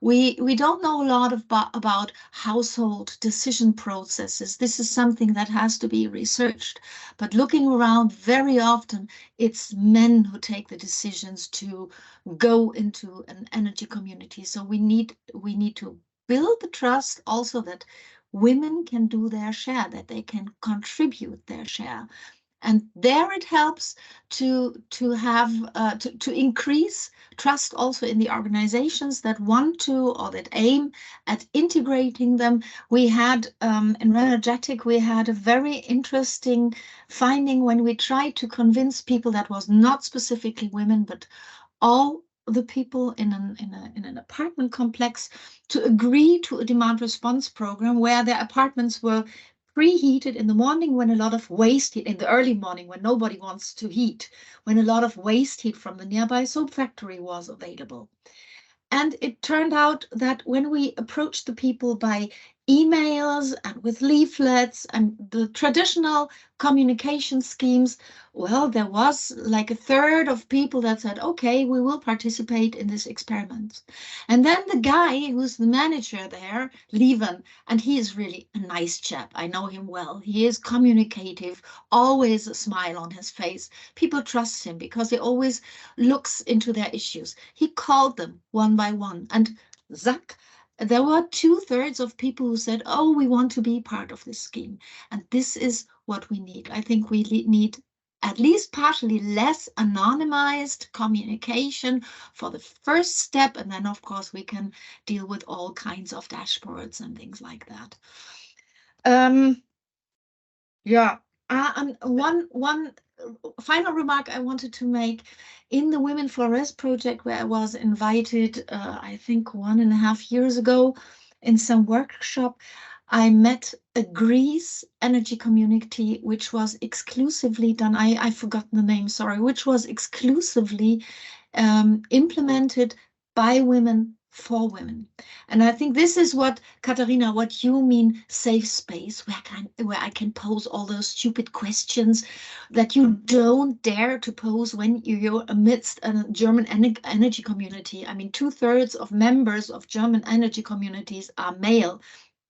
We don't know a lot about household decision processes. This is something that has to be researched. But looking around, very often it's men who take the decisions to go into an energy community. So we need to build the trust also that women can do their share, that they can contribute their share. And there it helps to have to increase trust also in the organizations that want to, or that aim at integrating them. We had in Renergetic, we had a very interesting finding when we tried to convince people that was not specifically women, but all the people in an apartment complex to agree to a demand response program where their apartments were preheated in the morning, when a lot of waste heat, in the early morning when nobody wants to heat, when a lot of waste heat from the nearby soap factory was available. And it turned out that when we approached the people by emails and with leaflets and the traditional communication schemes, well, there was like a third of people that said, okay, we will participate in this experiment. And then the guy who's the manager there, Lieven, and he is really a nice chap. I know him well. He is communicative, always a smile on his face. People trust him because he always looks into their issues. He called them one by one, and zack, there were 2/3 of people who said, oh, we want to be part of this scheme. And this is what we need. I think we need at least partially less anonymized communication for the first step. And then, of course, we can deal with all kinds of dashboards and things like that. Yeah. And one final remark I wanted to make, in the Women4RES project, where I was invited, I think 1.5 years ago, in some workshop, I met a Greece energy community, which was exclusively done, I forgot the name, sorry, which was exclusively implemented by women for women. And I think this is what, Katharina, what you mean, safe space, where I can pose all those stupid questions that you don't dare to pose when you're amidst a German energy community. I mean, 2/3 of members of German energy communities are male.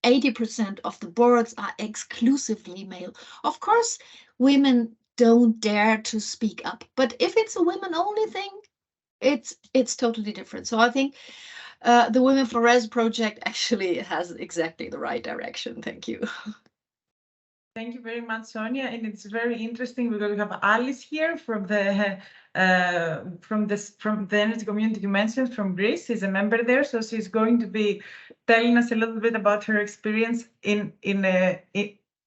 80% of the boards are exclusively male. Of course, women don't dare to speak up, but if it's a women-only thing, it's totally different. So I think the Women4RES project actually has exactly the right direction. Thank you. Thank you very much, Sonia, and it's very interesting because we have Alice here from the energy community you mentioned from Greece. She's a member there, so she's going to be telling us a little bit about her experience in a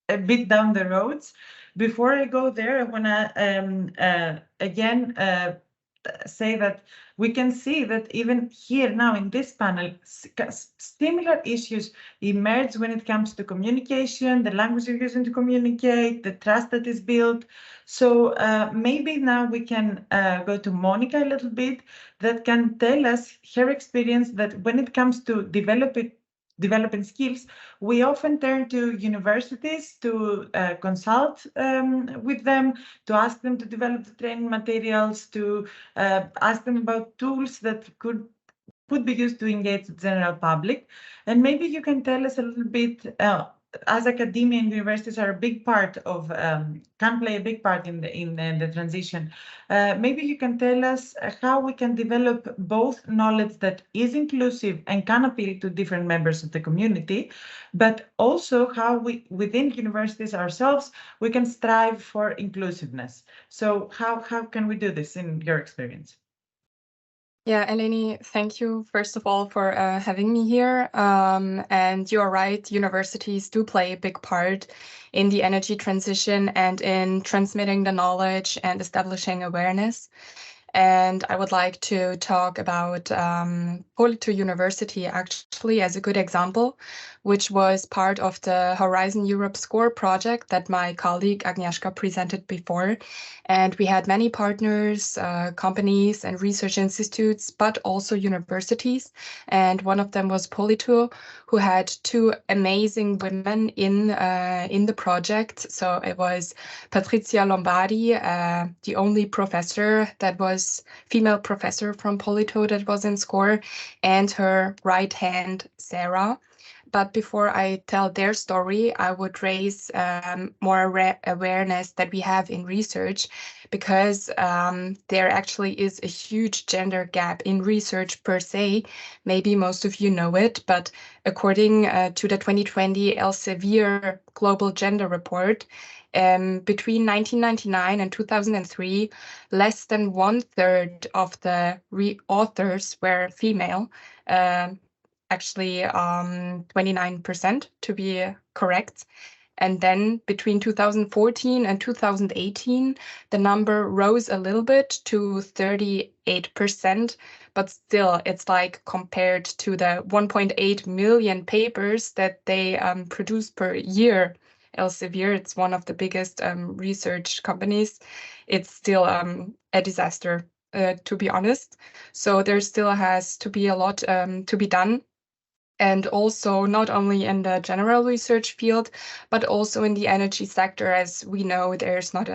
bit down the roads. Before I go there, I want to again say that we can see that even here now in this panel, similar issues emerge when it comes to communication, the language you're using to communicate, the trust that is built. So maybe now we can go to Monica a little bit, that can tell us her experience that when it comes to developing skills, we often turn to universities to consult with them, to ask them to develop the training materials, to ask them about tools that could be used to engage the general public. And maybe you can tell us a little bit, as academia and universities are a big part of, can play a big part in the transition. Maybe you can tell us how we can develop both knowledge that is inclusive and can appeal to different members of the community, but also how we, within universities ourselves, we can strive for inclusiveness. So how can we do this in your experience? Yeah, Eleni, thank you, first of all, for having me here. And you are right, universities do play a big part in the energy transition and in transmitting the knowledge and establishing awareness. And I would like to talk about Polito University actually as a good example, which was part of the Horizon Europe SCORE project that my colleague Agnieszka presented before. And we had many partners, companies and research institutes, but also universities. And one of them was Polito, who had 2 amazing women in the project. So it was Patrizia Lombardi, the only professor that was female professor from Polito that was in SCORE, and her right hand, Sarah. But before I tell their story, I would raise more awareness that we have in research, because there actually is a huge gender gap in research per se. Maybe most of you know it, but according to the 2020 Elsevier Global Gender Report, between 1999 and 2003, less than 1/3 of the authors were female. Actually 29% to be correct. And then between 2014 and 2018, the number rose a little bit to 38%, but still it's like compared to the 1.8 million papers that they produce per year. Elsevier, it's one of the biggest research companies. It's still a disaster, to be honest. So there still has to be a lot to be done. And also not only in the general research field, but also in the energy sector. As we know, there's not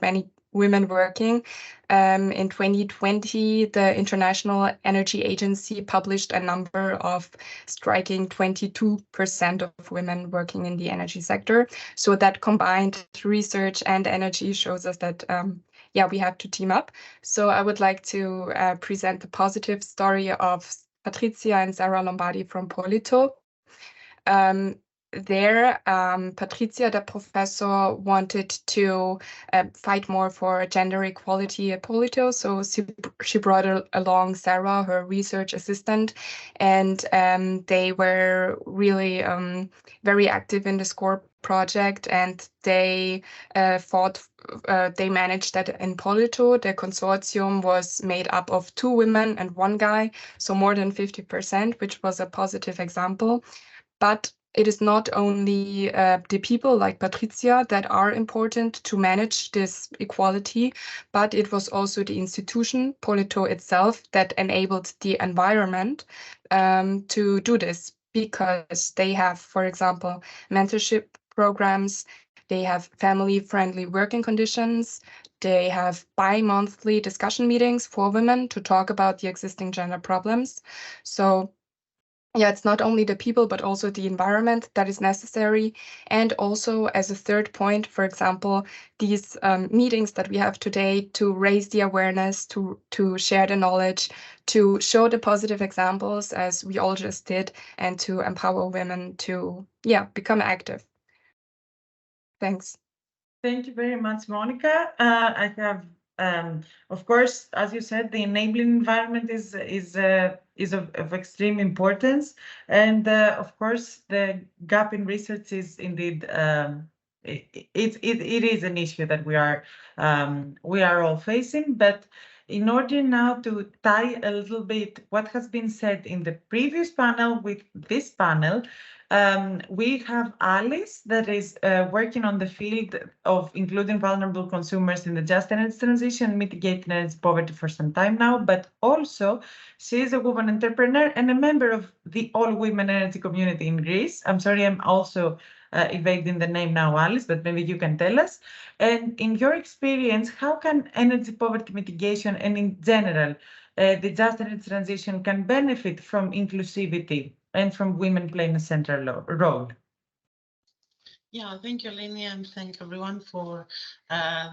many women working. In 2020, the International Energy Agency published a number of striking 22% of women working in the energy sector. So that combined research and energy shows us that yeah, we have to team up. So I would like to present the positive story of Patrizia and Sarah Lombardi from Polito. Patrizia, the professor, wanted to fight more for gender equality at Polito, so she brought along Sarah, her research assistant, and they were really very active in the SCORE project, and they they managed that in Polito. The consortium was made up of 2 women and 1 guy, so more than 50%, which was a positive example. But it is not only the people like Patricia that are important to manage this equality, but it was also the institution, Polito itself, that enabled the environment to do this, because they have, for example, mentorship programs, they have family-friendly working conditions, they have bi-monthly discussion meetings for women to talk about the existing gender problems. So yeah, it's not only the people, but also the environment that is necessary. And also, as a third point, for example, these meetings that we have today to raise the awareness, to share the knowledge, to show the positive examples, as we all just did, and to empower women to, yeah, become active. Thanks. Thank you very much, Monica. I have, of course, as you said, the enabling environment is of extreme importance, and of course, the gap in research is indeed it is an issue that we are all facing. But in order now to tie a little bit what has been said in the previous panel with this panel, we have Alice that is working on the field of including vulnerable consumers in the just energy transition, mitigating energy poverty for some time now, but also she is a woman entrepreneur and a member of the all-women energy community in Greece. I'm sorry, I'm also evading the name now, Alice, but maybe you can tell us. And in your experience, how can energy poverty mitigation and in general, the just energy transition can benefit from inclusivity and from women playing a central role? Yeah, thank you, Eleni, and thank everyone for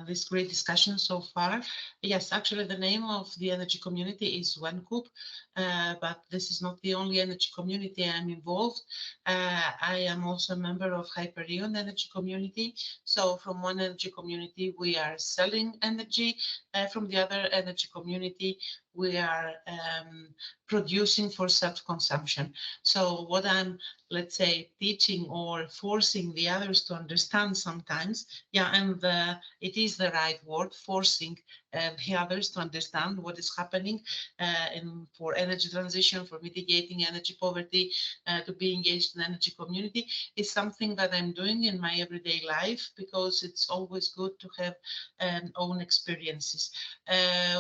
this great discussion so far. Yes, actually, the name of the energy community is BECoop, but this is not the only energy community I'm involved. I am also a member of Hyperion energy community. So from one energy community, we are selling energy. From the other energy community, we are producing for self-consumption. So what I'm, let's say, teaching or forcing the others to understand sometimes, yeah, and it is the right word, forcing the others to understand what is happening for energy transition, for mitigating energy poverty, to be engaged in energy community is something that I'm doing in my everyday life, because it's always good to have own experiences.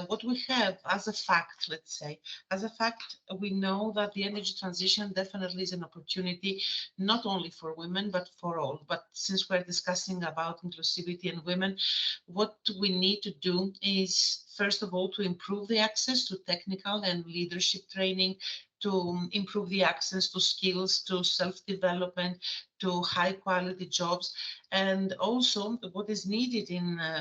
What we have as a fact, let's say, as a fact, we know that the energy transition definitely is an opportunity, not only for women, but for all. But since we're discussing about inclusivity and women, what we need to do is, first of all, to improve the access to technical and leadership training, to improve the access to skills, to self-development, to high-quality jobs. And also, what is needed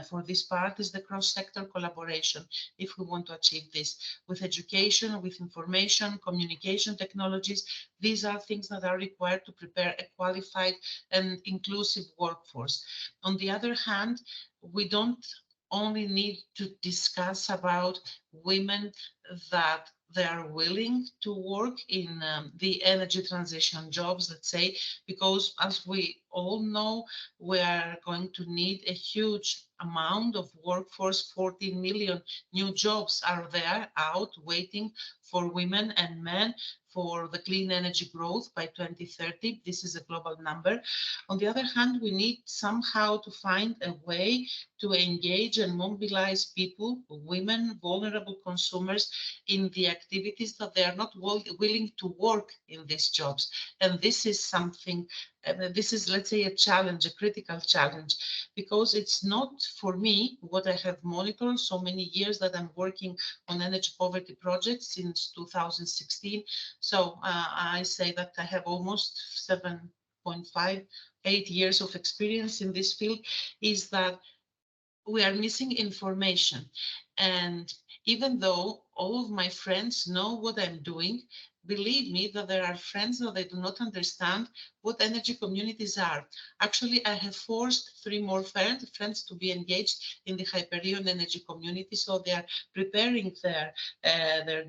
for this part is the cross-sector collaboration, if we want to achieve this, with education, with information, communication technologies. These are things that are required to prepare a qualified and inclusive workforce. On the other hand, we don't only need to discuss about women that they are willing to work in the energy transition jobs, let's say, because as we all know, we are going to need a huge amount of workforce. 14 million new jobs are there out waiting for women and men for the clean energy growth by 2030. This is a global number. On the other hand, we need somehow to find a way to engage and mobilize people, women, vulnerable consumers, in the activities that they are not willing to work in these jobs. And this is something, this is, let's say, a challenge, a critical challenge, because it's not for me what I have monitored so many years that I'm working on energy poverty projects since 2016. So I say that I have almost 7.5, 8 years of experience in this field, is that we are missing information. And even though all of my friends know what I'm doing, believe me that there are friends that they do not understand what energy communities are. Actually, I have forced 3 more friends to be engaged in the Hyperion energy community, so they are preparing their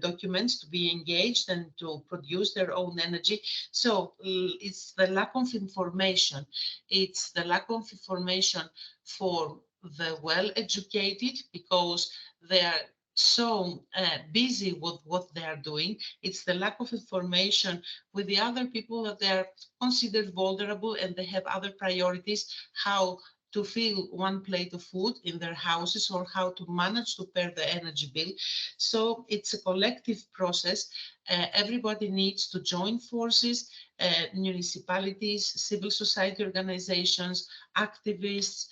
documents to be engaged and to produce their own energy. So it's the lack of information. It's the lack of information for the well-educated, because they are so busy with what they are doing. It's the lack of information with the other people that they are considered vulnerable and they have other priorities, how to fill one plate of food in their houses or how to manage to pay the energy bill. So it's a collective process. Everybody needs to join forces, municipalities, civil society organizations, activists,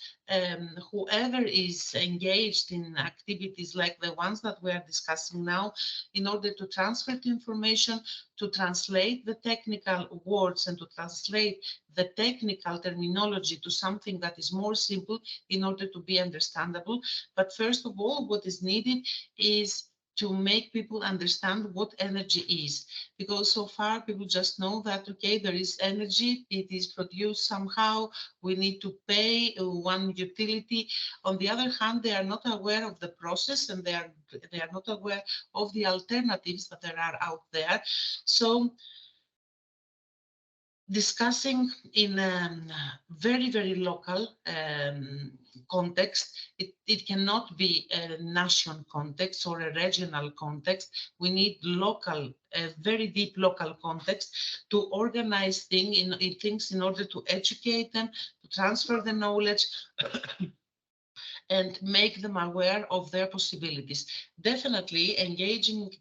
whoever is engaged in activities like the ones that we are discussing now, in order to transfer the information, to translate the technical words and to translate the technical terminology to something that is more simple in order to be understandable. But first of all, what is needed is to make people understand what energy is, because so far people just know that, okay, there is energy, it is produced somehow, we need to pay one utility. On the other hand, they are not aware of the process, and they are not aware of the alternatives that there are out there. So discussing in a very, very local context, it cannot be a national context or a regional context. We need local, a very deep local context to organize things in order to educate them, to transfer the knowledge, and make them aware of their possibilities. Definitely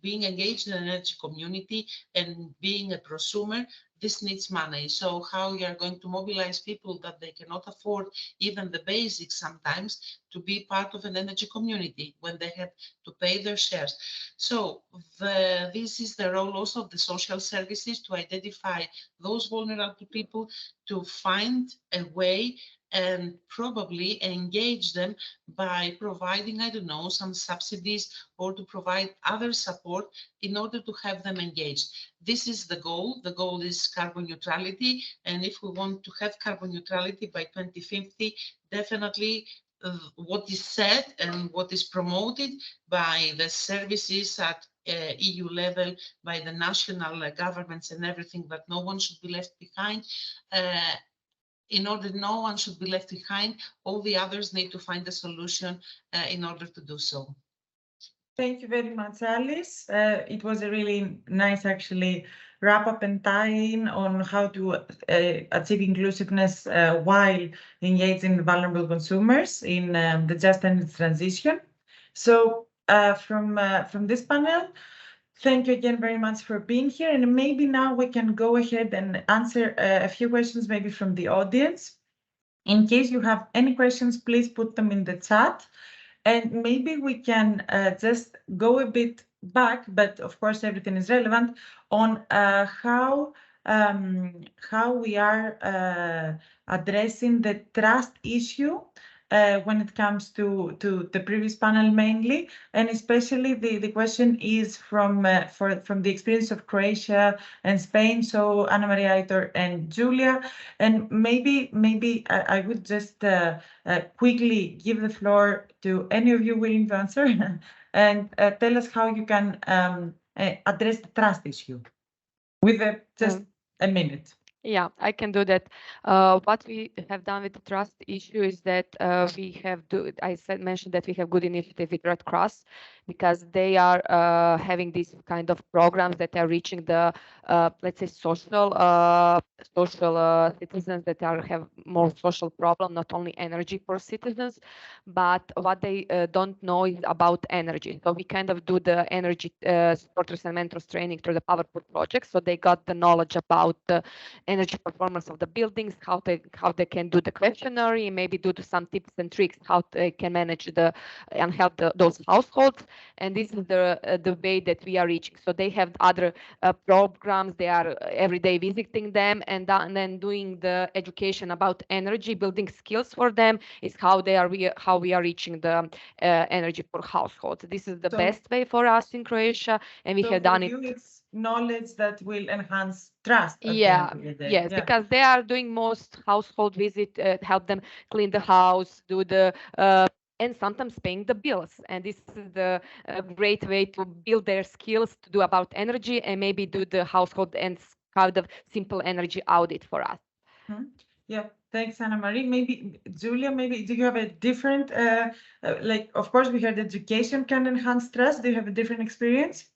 being engaged in an energy community and being a prosumer, this needs money. So how you are going to mobilize people that they cannot afford even the basics sometimes to be part of an energy community when they have to pay their shares. So this is the role also of the social services, to identify those vulnerable people, to find a way and probably engage them by providing, I don't know, some subsidies or to provide other support in order to have them engaged. This is the goal. The goal is carbon neutrality. And if we want to have carbon neutrality by 2050, definitely what is said and what is promoted by the services at EU level, by the national governments and everything, that no one should be left behind. In order no one should be left behind, all the others need to find a solution in order to do so. Thank you very much, Alice. It was a really nice, actually, wrap up and tie in on how to achieve inclusiveness while engaging vulnerable consumers in the just energy transition. So from this panel, thank you again very much for being here. And maybe now we can go ahead and answer a few questions maybe from the audience. In case you have any questions, please put them in the chat. And maybe we can just go a bit back, but of course everything is relevant, on how we are addressing the trust issue when it comes to the previous panel mainly, and especially the question is from the experience of Croatia and Spain. So Anna Maria, Aitor, and Julia, and maybe I would just quickly give the floor to any of you willing to answer and tell us how you can address the trust issue with just a minute. Yeah, I can do that. What we have done with the trust issue is that we have mentioned that we have good initiative with Red Cross, because they are having these kind of programs that are reaching the let's say social citizens that have more social problem, not only energy for citizens, but what they don't know is about energy. So we kind of do the energy supporters and mentors training through the POWERPOOR project, so they got the knowledge about energy performance of the buildings, how they can do the questionnaire, maybe do some tips and tricks how they can manage and help those households. And this is the way that we are reaching. So they have other programs. They are every day visiting them, and then doing the education about energy, building skills for them is how we are reaching the energy for households. This is the best way for us in Croatia, and we have done it. It's knowledge that will enhance trust. Yes, because they are doing most household visit, help them clean the house, do the and sometimes paying the bills. And this is the great way to build their skills to do about energy and maybe do the household and kind of simple energy audit for us. Yeah, thanks, Anna Marie. Maybe Julia, do you have a different, like, of course, we heard education can enhance trust. Do you have a different experience?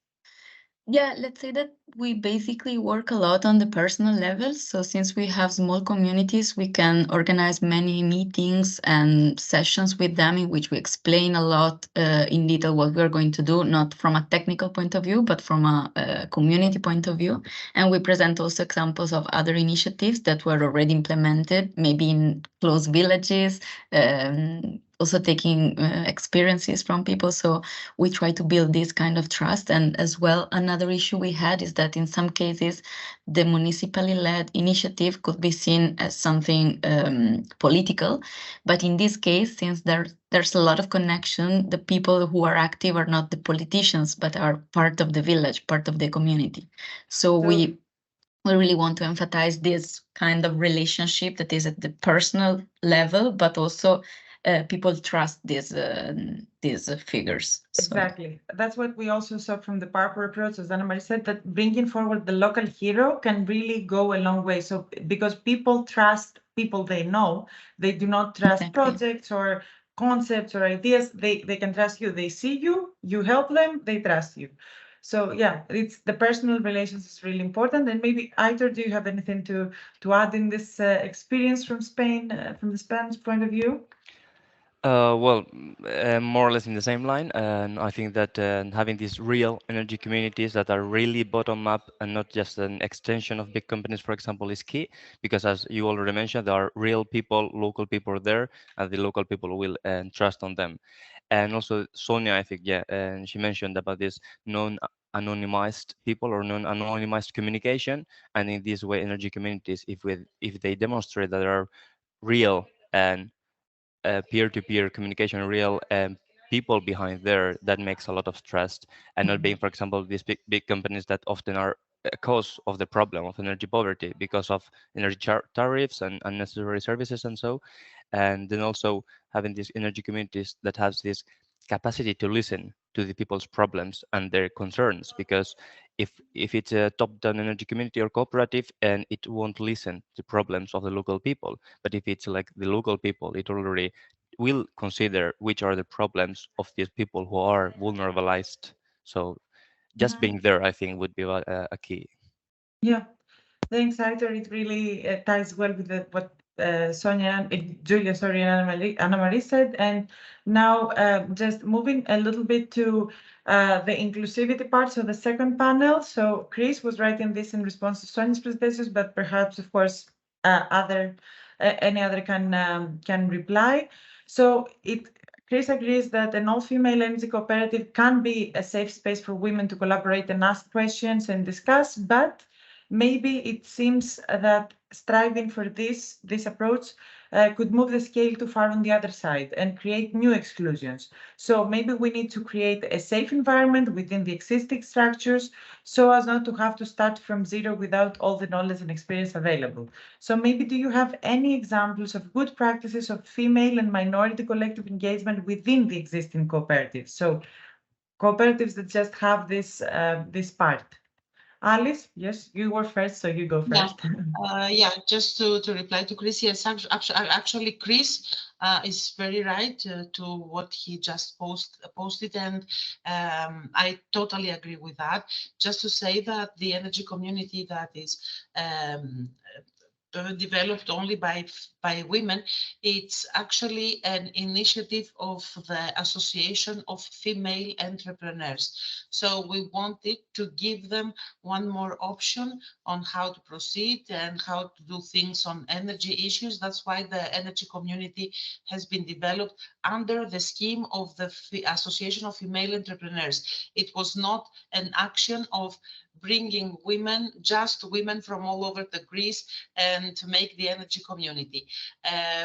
Yeah, let's say that we basically work a lot on the personal level. So since we have small communities, we can organize many meetings and sessions with them in which we explain a lot in detail what we're going to do, not from a technical point of view, but from a community point of view. And we present also examples of other initiatives that were already implemented, maybe in close villages, also taking experiences from people. So we try to build this kind of trust. And as well, another issue we had is that in some cases, the municipally led initiative could be seen as something political. But in this case, since there's a lot of connection, the people who are active are not the politicians, but are part of the village, part of the community. So we really want to emphasize this kind of relationship that is at the personal level, but also people trust these figures. Exactly. That's what we also saw from the POWERPOOR approach, as Anna Marie said, that bringing forward the local hero can really go a long way. So because people trust people they know, they do not trust projects or concepts or ideas. They can trust you. They see you, you help them, they trust you. So yeah, it's the personal relations is really important. And maybe Aitor, do you have anything to add in this experience from Spain, from the Spanish point of view? Well, more or less in the same line, and I think that having these real energy communities that are really bottom up and not just an extension of big companies, for example, is key, because as you already mentioned, there are real people, local people there, and the local people will trust on them. And also Sonia, I think, yeah, and she mentioned about this non-anonymized people or non-anonymized communication, and in this way, energy communities, if they demonstrate that there are real and peer-to-peer communication, real people behind there, that makes a lot of trust, and not being, for example, these big companies that often are a cause of the problem of energy poverty because of energy tariffs and unnecessary services and so. And then also having these energy communities that has this capacity to listen to the people's problems and their concerns, because if it's a top-down energy community or cooperative, and it won't listen to problems of the local people, but if it's like the local people, it already will consider which are the problems of these people who are vulnerabilized. So just being there, I think, would be a key. Yeah, thanks, Aitor. It really ties well with what Sonia, Julia, sorry, and Anna Marie said. And now just moving a little bit to the inclusivity part, so the second panel. So Chris was writing this in response to Sonia's presentations, but perhaps, of course, any other can reply. So Chris agrees that an all-female energy cooperative can be a safe space for women to collaborate and ask questions and discuss, but maybe it seems that striving for this approach could move the scale too far on the other side and create new exclusions. So maybe we need to create a safe environment within the existing structures so as not to have to start from zero without all the knowledge and experience available. So maybe do you have any examples of good practices of female and minority collective engagement within the existing cooperatives? So cooperatives that just have this part. Alice, yes, you were first, so you go first. Yeah, just to reply to Chris, yes, actually Chris is very right to what he just posted, and I totally agree with that. Just to say that the energy community that is developed only by by women. It's actually an initiative of the Association of Female Entrepreneurs. So we wanted to give them one more option on how to proceed and how to do things on energy issues. That's why the energy community has been developed under the scheme of the Association of Female Entrepreneurs. It was not an action of bringing women, just women from all over the Greece, and to make the energy community.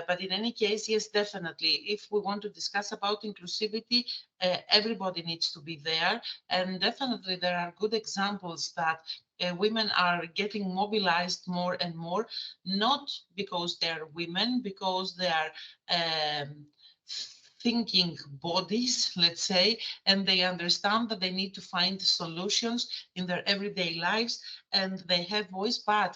But in any case, yes, definitely, if we want to discuss about inclusivity, everybody needs to be there. And definitely there are good examples that women are getting mobilized more and more, not because they're women, because they are thinking bodies, let's say, and they understand that they need to find solutions in their everyday lives, and they have voice. But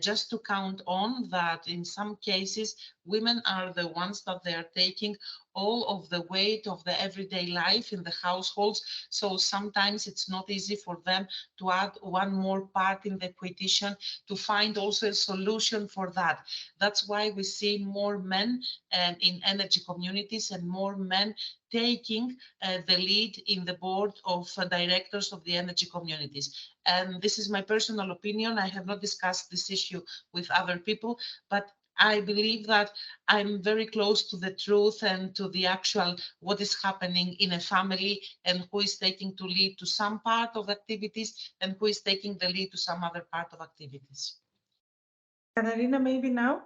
just to count on that, in some cases, women are the ones that they are taking all of the weight of the everyday life in the households. So sometimes it's not easy for them to add one more part in the equation to find also a solution for that. That's why we see more men in energy communities and more men taking the lead in the board of directors of the energy communities. And this is my personal opinion. I have not discussed this issue with other people, but I believe that I'm very close to the truth and to the actual what is happening in a family, and who is taking to lead to some part of activities and who is taking the lead to some other part of activities. Katarina, maybe now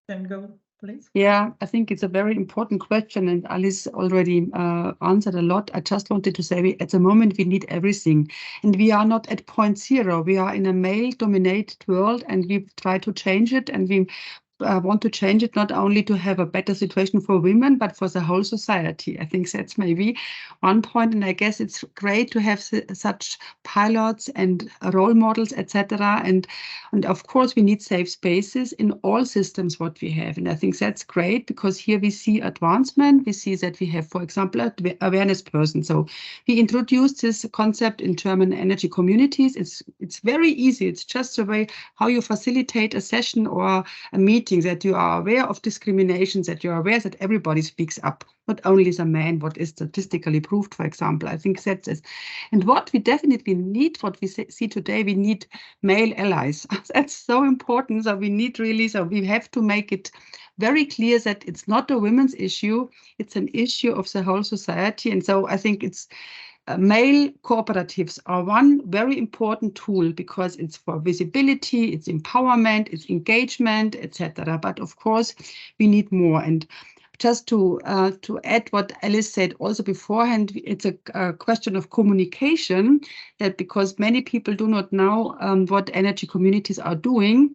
can go, please. Yeah, I think it's a very important question, and Alice already answered a lot. I just wanted to say at the moment we need everything, and we are not at point zero. We are in a male-dominated world, and we try to change it, and we want to change it not only to have a better situation for women, but for the whole society. I think that's maybe one point, and I guess it's great to have such pilots and role models, etc. And of course, we need safe spaces in all systems what we have, and I think that's great because here we see advancement. We see that we have, for example, awareness person. So we introduced this concept in German energy communities. It's very easy. It's just the way how you facilitate a session or a meeting, that you are aware of discriminations, that you are aware that everybody speaks up, not only the man, what is statistically proved, for example. I think that's it. And what we definitely need, what we see today, we need male allies. That's so important. So we need really, so we have to make it very clear that it's not a women's issue, it's an issue of the whole society. And so I think it's male cooperatives are one very important tool because it's for visibility, it's empowerment, it's engagement, etc. But of course, we need more. And just to add what Alice said also beforehand, it's a question of communication, that because many people do not know what energy communities are doing.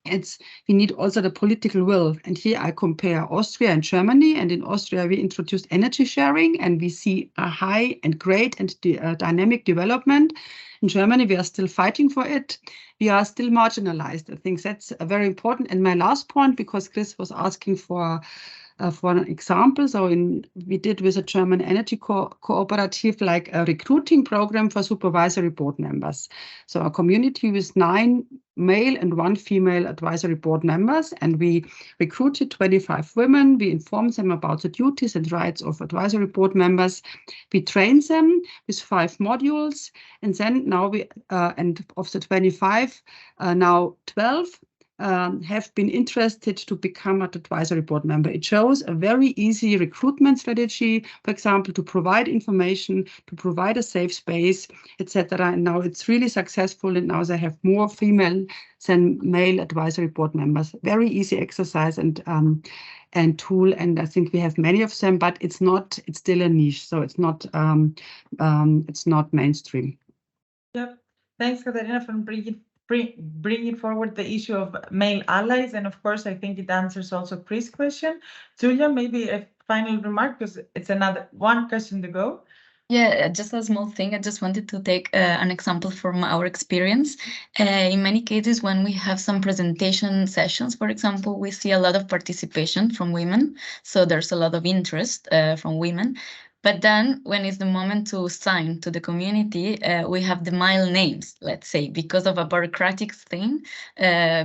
We need also the political will. And here I compare Austria and Germany. And in Austria, we introduced energy sharing, and we see a high and great and dynamic development. In Germany, we are still fighting for it. We are still marginalized. I think that's very important. And my last point, because Chris was asking for an example. So we did with a German energy cooperative, like a recruiting program for supervisory board members. So a community with 9 male and 1 female advisory board members, and we recruited 25 women. We informed them about the duties and rights of advisory board members. We trained them with 5 modules, and then now and of the 25, now 12 have been interested to become an advisory board member. It shows a very easy recruitment strategy, for example, to provide information, to provide a safe space, etc. And now it's really successful, and now they have more female than male advisory board members. Very easy exercise and tool, and I think we have many of them, but it's still a niche, so it's not mainstream. Yep. Thanks, Katarina, for bringing forward the issue of male allies, and of course I think it answers also Chris' question. Julia, maybe a final remark, because it's another one question to go. Yeah, just a small thing. I just wanted to take an example from our experience. In many cases, when we have some presentation sessions, for example, we see a lot of participation from women. So there's a lot of interest from women. But then when it's the moment to sign to the community, we have the male names, let's say, because of a bureaucratic thing,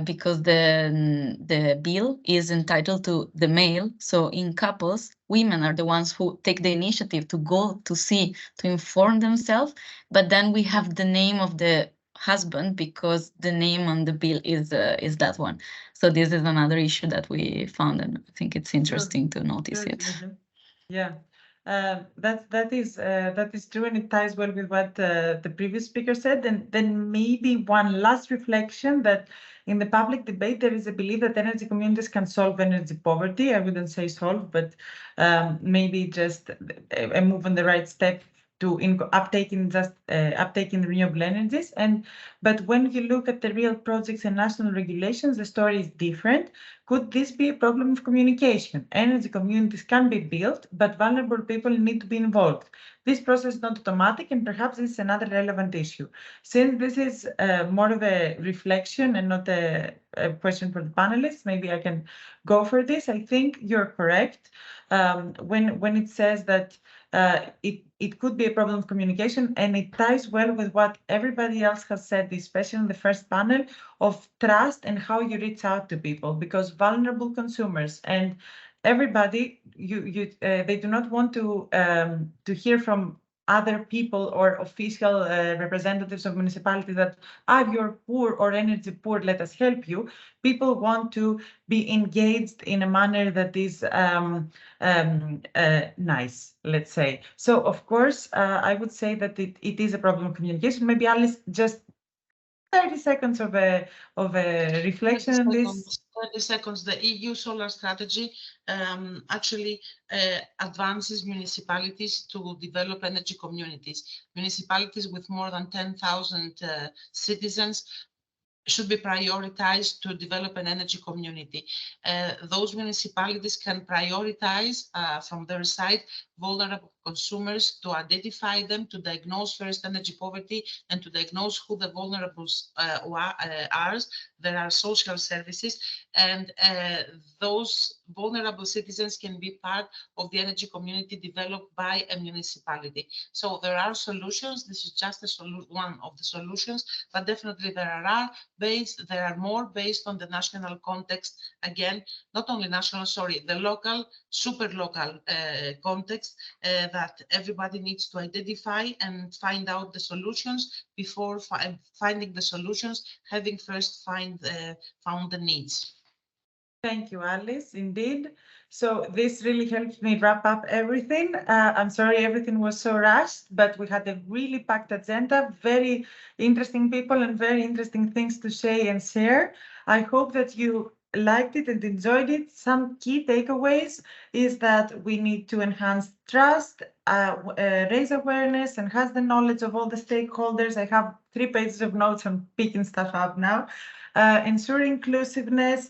because the bill is entitled to the male. So in couples, women are the ones who take the initiative to go to see, to inform themselves. But then we have the name of the husband because the name on the bill is that one. So this is another issue that we found, and I think it's interesting to notice it. Yeah. That is true, and it ties well with what the previous speaker said. And then maybe one last reflection, that in the public debate there is a belief that energy communities can solve energy poverty. I wouldn't say solve, but maybe just a move on the right step to uptaking renewable energies. But when you look at the real projects and national regulations, the story is different. Could this be a problem of communication? Energy communities can be built, but vulnerable people need to be involved. This process is not automatic, and perhaps this is another relevant issue. Since this is more of a reflection and not a question for the panelists, maybe I can go for this. I think you're correct when it says that it could be a problem of communication, and it ties well with what everybody else has said, especially in the first panel, of trust and how you reach out to people, because vulnerable consumers and everybody, they do not want to hear from other people or official representatives of municipalities that you're poor or energy poor, let us help you. People want to be engaged in a manner that is nice, let's say. So of course, I would say that it is a problem of communication. Maybe Alice, just 30 seconds of a reflection on this. 30 seconds. The EU solar strategy actually advances municipalities to develop energy communities. Municipalities with more than 10,000 citizens should be prioritized to develop an energy community. Those municipalities can prioritize from their side vulnerable consumers, to identify them, to diagnose first energy poverty, and to diagnose who the vulnerables are. There are social services, and those vulnerable citizens can be part of the energy community developed by a municipality. So there are solutions. This is just one of the solutions, but definitely there are more based on the national context. Again, not only national, the local, super local context that everybody needs to identify and find out the solutions before finding the solutions, having first found the needs. Thank you, Alice, indeed. So this really helps me wrap up everything. I'm sorry everything was so rushed, but we had a really packed agenda, very interesting people and very interesting things to say and share. I hope that you liked it and enjoyed it. Some key takeaways is that we need to enhance trust, raise awareness, enhance the knowledge of all the stakeholders. I have 3 pages of notes. I'm picking stuff up now. Ensure inclusiveness,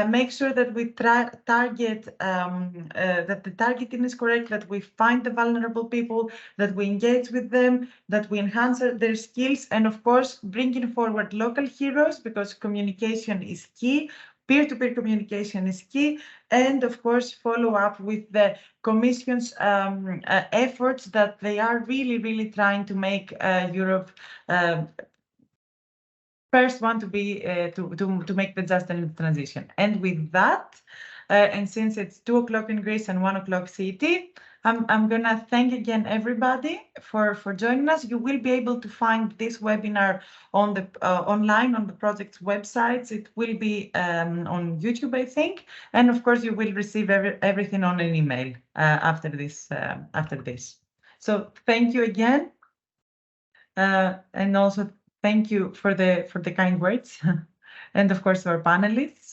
make sure that we target, that the targeting is correct, that we find the vulnerable people, that we engage with them, that we enhance their skills, and of course, bringing forward local heroes, because communication is key. Peer-to-peer communication is key, and of course, follow up with the Commission's efforts that they are really trying to make Europe first one to be to make the just energy transition. And with that, and since it's 2 o'clock in Greece and 1 o'clock CET, I'm gonna thank again everybody for joining us. You will be able to find this webinar on the online on the project's websites. It will be on YouTube, I think, and of course you will receive everything on an email after this. So thank you again, and also thank you for the kind words, and of course our panelists.